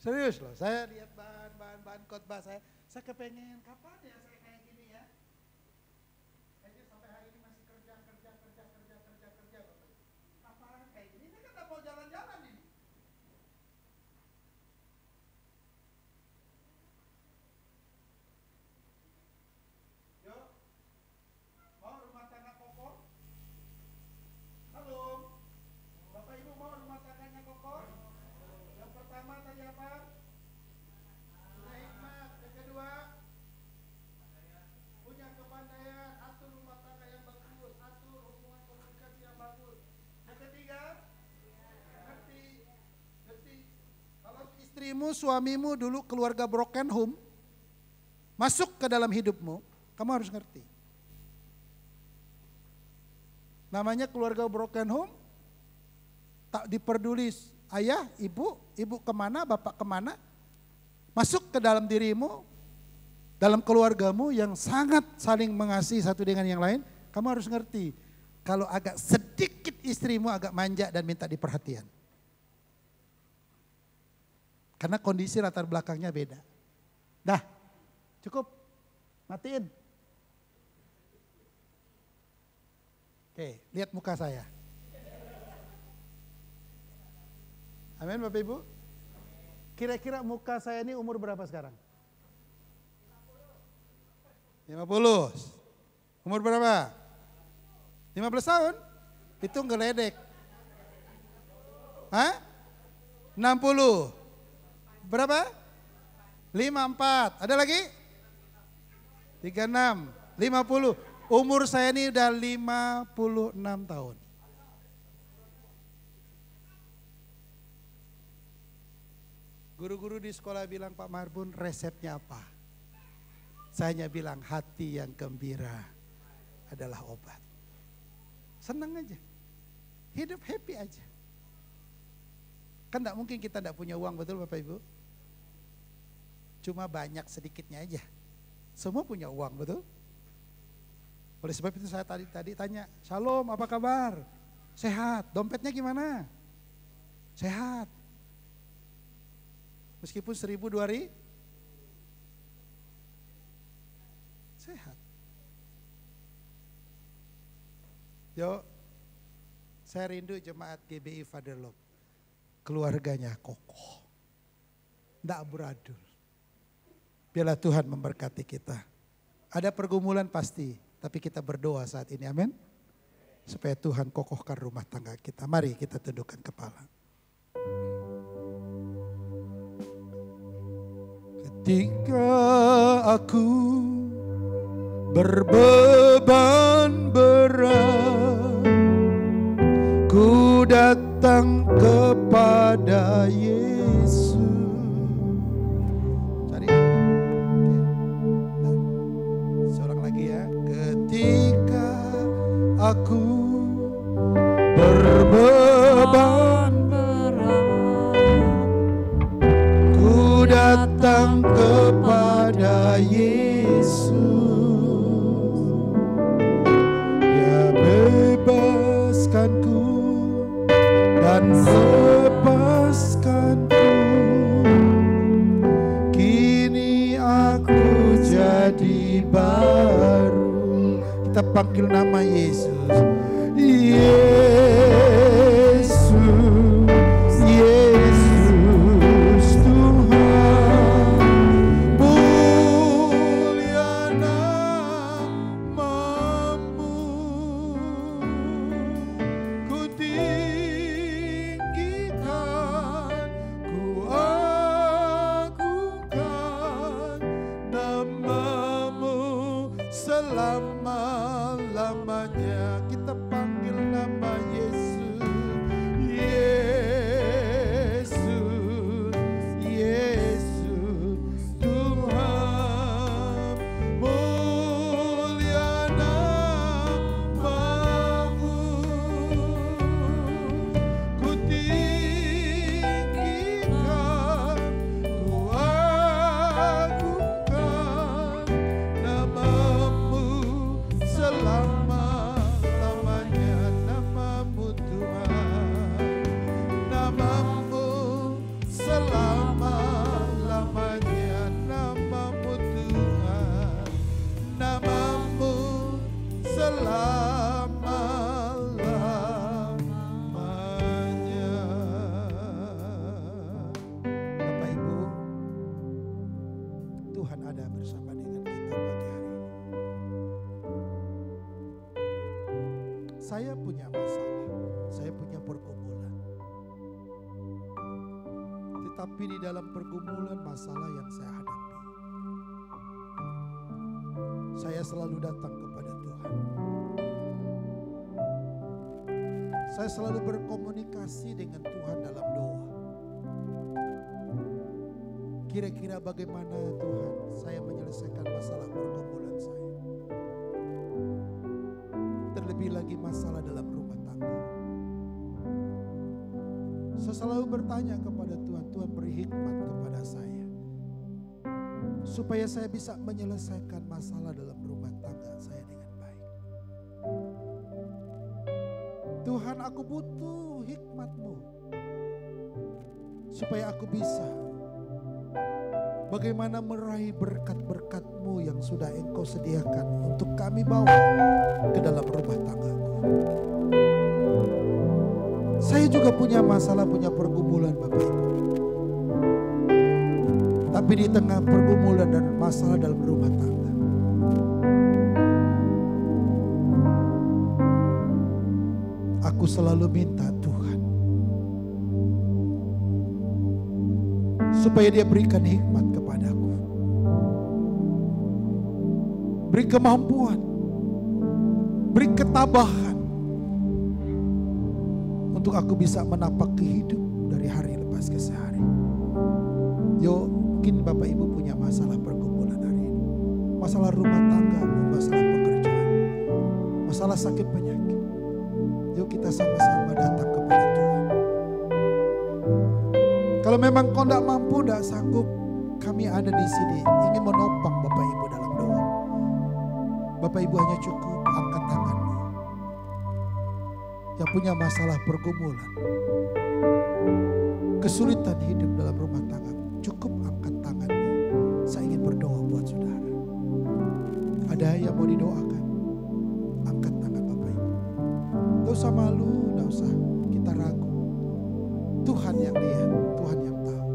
Serius loh, saya lihat bahan khotbah saya kepengen kapan ya saya kayak gini ya. Kayaknya sampai hari ini masih kerja. Kapan kayak gini, ini kan gak mau jalan-jalan ini. Yuk, mau rumah tangga kokoh? Halo, Bapak Ibu mau rumah tangganya kokoh? Yang pertama tadi apa? Punya hikmat. Yang kedua, punya kepandaian, atur rumah tangga yang bagus, atur hubungan komunikasi yang bagus. Yang ketiga, ngerti. Kalau istrimu, suamimu dulu keluarga broken home, masuk ke dalam hidupmu, kamu harus ngerti. Namanya keluarga broken home, tak diperduli ayah, ibu kemana, bapak kemana, masuk ke dalam dirimu, dalam keluargamu yang sangat saling mengasihi satu dengan yang lain, kamu harus ngerti. Kalau agak sedikit istrimu agak manja dan minta diperhatian. Karena kondisi latar belakangnya beda. Dah, cukup, matiin. Oke, lihat muka saya. Amin Bapak Ibu. Kira-kira muka saya ini umur berapa sekarang? 50. Umur berapa? 15 tahun? Itu ngeledek. Hah? 60. Berapa? 54. Ada lagi? 36. 50. Umur saya ini udah 56 tahun. Guru-guru di sekolah bilang, Pak Marbun resepnya apa? Saya hanya bilang hati yang gembira adalah obat. Senang aja. Hidup happy aja. Kan enggak mungkin kita enggak punya uang, betul Bapak Ibu? Cuma banyak sedikitnya aja. Semua punya uang, betul? Oleh sebab itu saya tadi tanya, Shalom apa kabar? Sehat, dompetnya gimana? Sehat. Meskipun 1.000 2.000 sehat. Yo, saya rindu jemaat GBI Father Love. Keluarganya kokoh. Nggak beradul. Biarlah Tuhan memberkati kita. Ada pergumulan pasti, tapi kita berdoa saat ini, amin. Supaya Tuhan kokohkan rumah tangga kita. Mari kita tundukkan kepala. Ketika aku berbeban berat, ku datang kepada Yesus. Cari. aku berbeban berat, ku datang kepada Yesus. Dia bebaskanku dan lepaskanku. Kini aku jadi baru. Kita panggil nama Yesus. Yesus, Yesus Tuhan, mulia namamu, ku tinggikan, ku agungkan namamu selama-lamanya. Kita panggil nama Yesus, Yesus, Yesus Tuhan, mulia namamu, ku tinggikan, ku agungkan namamu selama-lamanya. Namamu Tuhan, namamu selama-lamanya. Namamu Tuhan, namamu selama-lamanya. Bapak Ibu, Tuhan ada bersama dengan kita pagi hari ini. Saya punya masalah, saya punya pergumulan. Tetapi di dalam pergumulan masalah yang saya hadapi, saya selalu datang kepada Tuhan. Saya selalu berkomunikasi dengan Tuhan dalam doa. Kira-kira bagaimana Tuhan saya menyelesaikan masalah pergumulan saya. Terlebih lagi masalah dalam rumah tangga. Saya selalu bertanya kepada Tuhan, Tuhan beri hikmat kepada saya. Supaya saya bisa menyelesaikan masalah dalam rumah tangga saya dengan baik. Tuhan, aku butuh hikmat-Mu. Supaya aku bisa bagaimana meraih berkat-berkat-Mu yang sudah Engkau sediakan untuk kami bawa ke dalam rumah tanggaku. Saya juga punya masalah, punya pergumulan Bapak Ibu. Tapi di tengah pergumulan dan masalah dalam rumah tangga, aku selalu minta Tuhan supaya Dia berikan hikmat kepadaku. Beri kemampuan, beri ketabahan untuk aku bisa menapaki hidup dari hari lepas ke hari. Yo, mungkin Bapak Ibu punya masalah pergumulan hari ini. Masalah rumah tangga, masalah pekerjaan, masalah sakit penyakit. Yuk kita sama-sama datang kepada Tuhan. Kalau memang kau tidak mampu, tidak sanggup, kami ada di sini ingin menopang Bapak Ibu dalam doa. Bapak Ibu hanya cukup angkat tanganmu. Yang punya masalah pergumulan, kesulitan hidup dalam rumah tangga, cukup angkat tanganmu. Saya ingin berdoa buat saudara. Ada yang mau didoakan? Angkat tangan Bapak Ibu. Tidak usah malu, tidak usah kita ragu. Tuhan yang lihat, Tuhan yang tahu.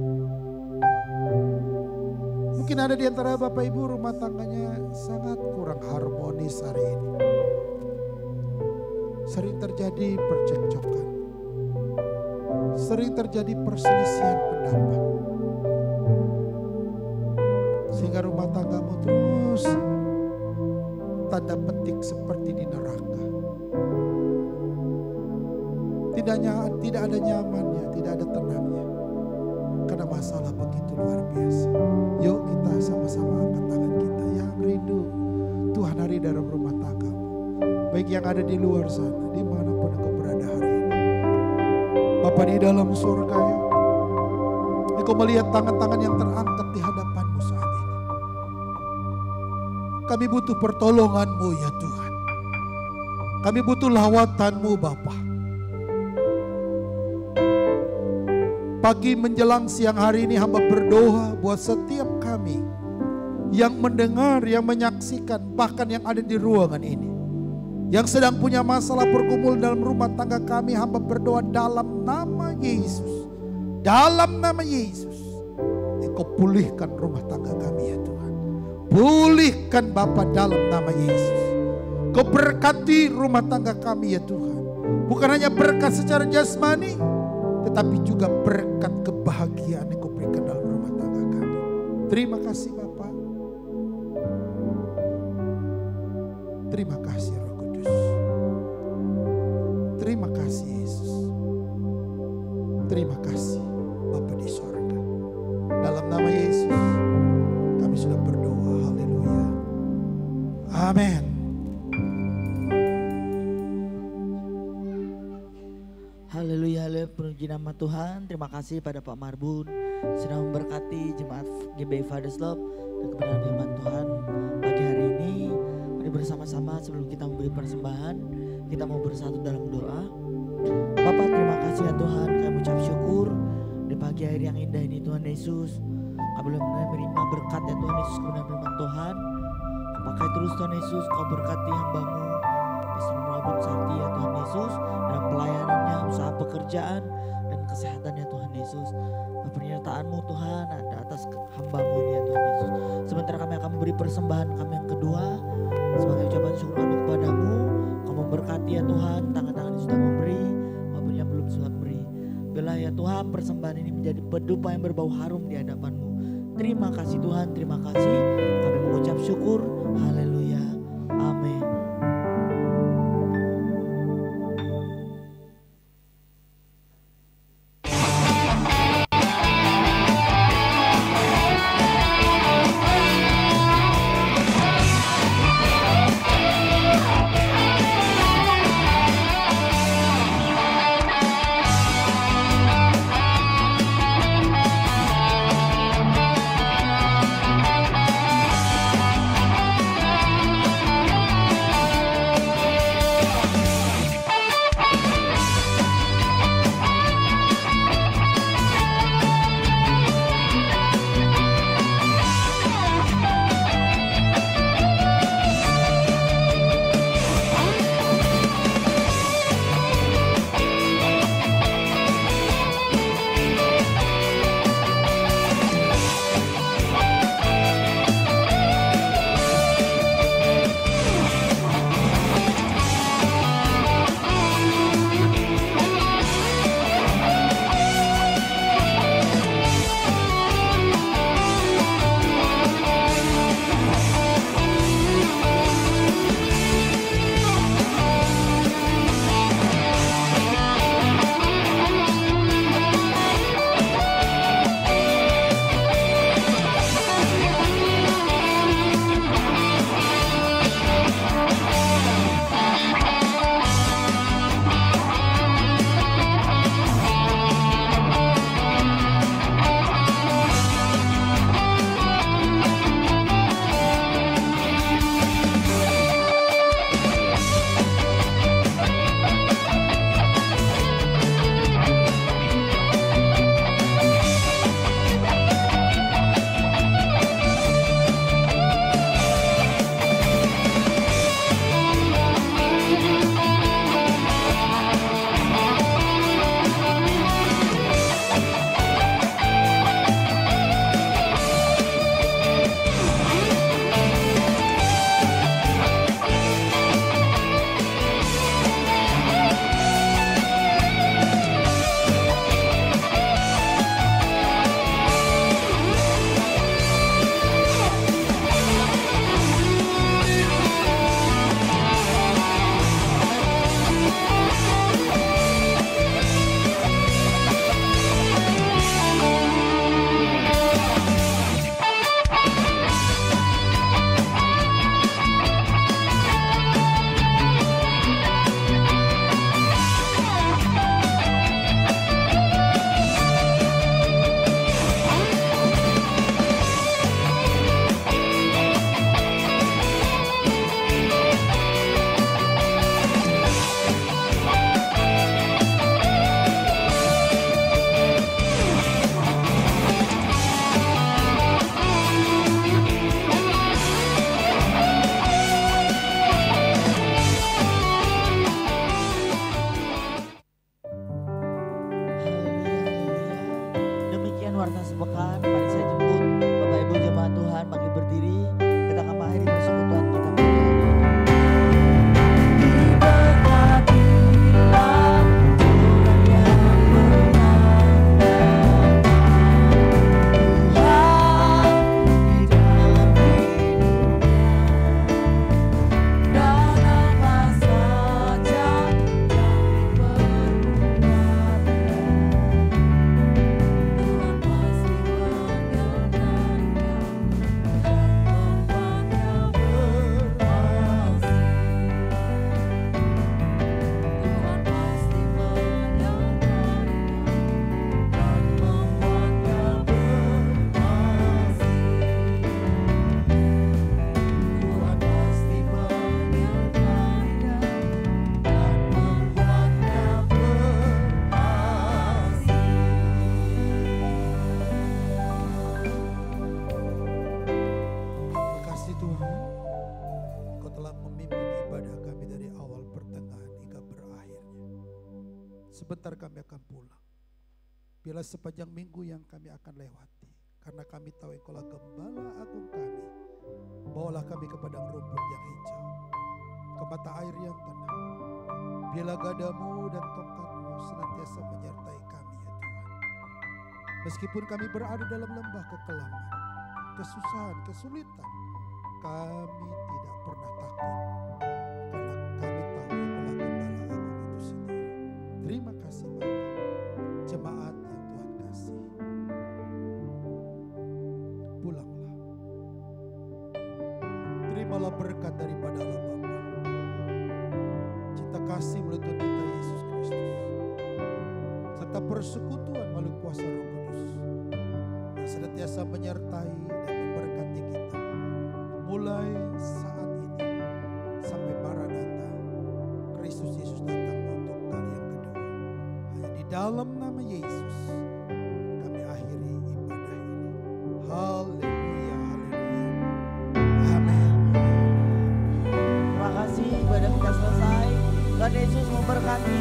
Mungkin ada di antara Bapak Ibu rumah tangganya sangat kurang harmonis hari ini. Sering terjadi percekcokan. Sering terjadi perselisihan pendapat. Sehingga rumah tanggamu terus tanda petik seperti di neraka. Tidak ada nyamannya, tidak ada tenangnya. Karena masalah begitu luar biasa. Yuk kita sama-sama angkat tangan kita yang rindu Tuhan hari dalam rumah tanggamu. baik yang ada di luar sana, dimanapun Engkau berada hari ini. Bapa di dalam surga ya, Engkau melihat tangan-tangan yang terangkat di hadapan-Mu saat ini. Kami butuh pertolongan-Mu ya Tuhan. Kami butuh lawatan-Mu Bapa. Pagi menjelang siang hari ini hamba berdoa buat setiap kami yang mendengar, yang menyaksikan, bahkan yang ada di ruangan ini. Yang sedang punya masalah pergumulan dalam rumah tangga kami, hamba berdoa dalam nama Yesus. Dalam nama Yesus, Engkau pulihkan rumah tangga kami ya Tuhan. Pulihkan Bapa dalam nama Yesus. Kau berkati rumah tangga kami ya Tuhan. Bukan hanya berkat secara jasmani, tetapi juga berkat kebahagiaan yang Kau berikan dalam rumah tangga kami. Terima kasih Bapa. Terima kasih Roh Kudus. Terima kasih Yesus. Terima kasih Bapa di sorga. Dalam nama Yesus kami sudah berdoa. Haleluya. Amin. Haleluya, haleluya, puji nama Tuhan. Terima kasih pada Pak Marbun sudah memberkati jemaat GBI Fathers Love dan kebenaran firman Tuhan pagi hari ini. Mari bersama-sama sebelum kita memberi persembahan, kita mau bersatu dalam doa. Bapak, terima kasih ya Tuhan, kami ucap syukur di pagi hari yang indah ini Tuhan Yesus. Kami boleh menerima berkat ya Tuhan Yesus, kebenaran firman Tuhan. Pakai terus Tuhan Yesus, Kau berkati hamba-Mu Pastor Marbun Sakti ya Tuhan Yesus, dalam pelayanannya, usaha pekerjaan dan kesehatannya Tuhan Yesus. Pernyataan-Mu Tuhan ada atas hamba-Mu ya Tuhan Yesus. Sementara kami akan memberi persembahan kami yang kedua sebagai ucapan syukur kami kepada-Mu. Kau memberkati ya Tuhan, tangan-tangan yang sudah memberi maupun yang belum sempat beri. Biarlah ya Tuhan persembahan ini menjadi pedupa yang berbau harum di hadapan-Mu. Terima kasih Tuhan, terima kasih. Kami mengucap syukur. Haleluya. Amin. Sebentar kami akan pulang. Bila sepanjang minggu yang kami akan lewati, karena kami tahu Engkaulah Gembala Agung kami, bawalah kami ke padang rumput yang hijau, ke mata air yang tenang. Bila gadamu dan tongkatmu senantiasa menyertai kami ya Tuhan. Meskipun kami berada dalam lembah kekelaman, kesusahan, kesulitan, kami tidak pernah takut. Karena kami tahu Engkaulah Gembala Agung itu sendiri. Terima kasih Bapa. Jemaat yang Tuhan kasih, pulanglah. Terimalah berkat daripada Allah Bapa, cinta kasih melalui Tuhan kita Yesus Kristus, serta persekutuan melalui kuasa Roh Kudus yang senantiasa menyertai dan memberkati kita mulai saat ini sampai Maranatha, Kristus Yesus datang untuk kali yang kedua. Hanya di dalam nama Yesus kami akhiri ibadah ini. Haleluya, haleluya. Amin. Terima kasih, ibadah kita selesai. Tuhan Yesus memberkati.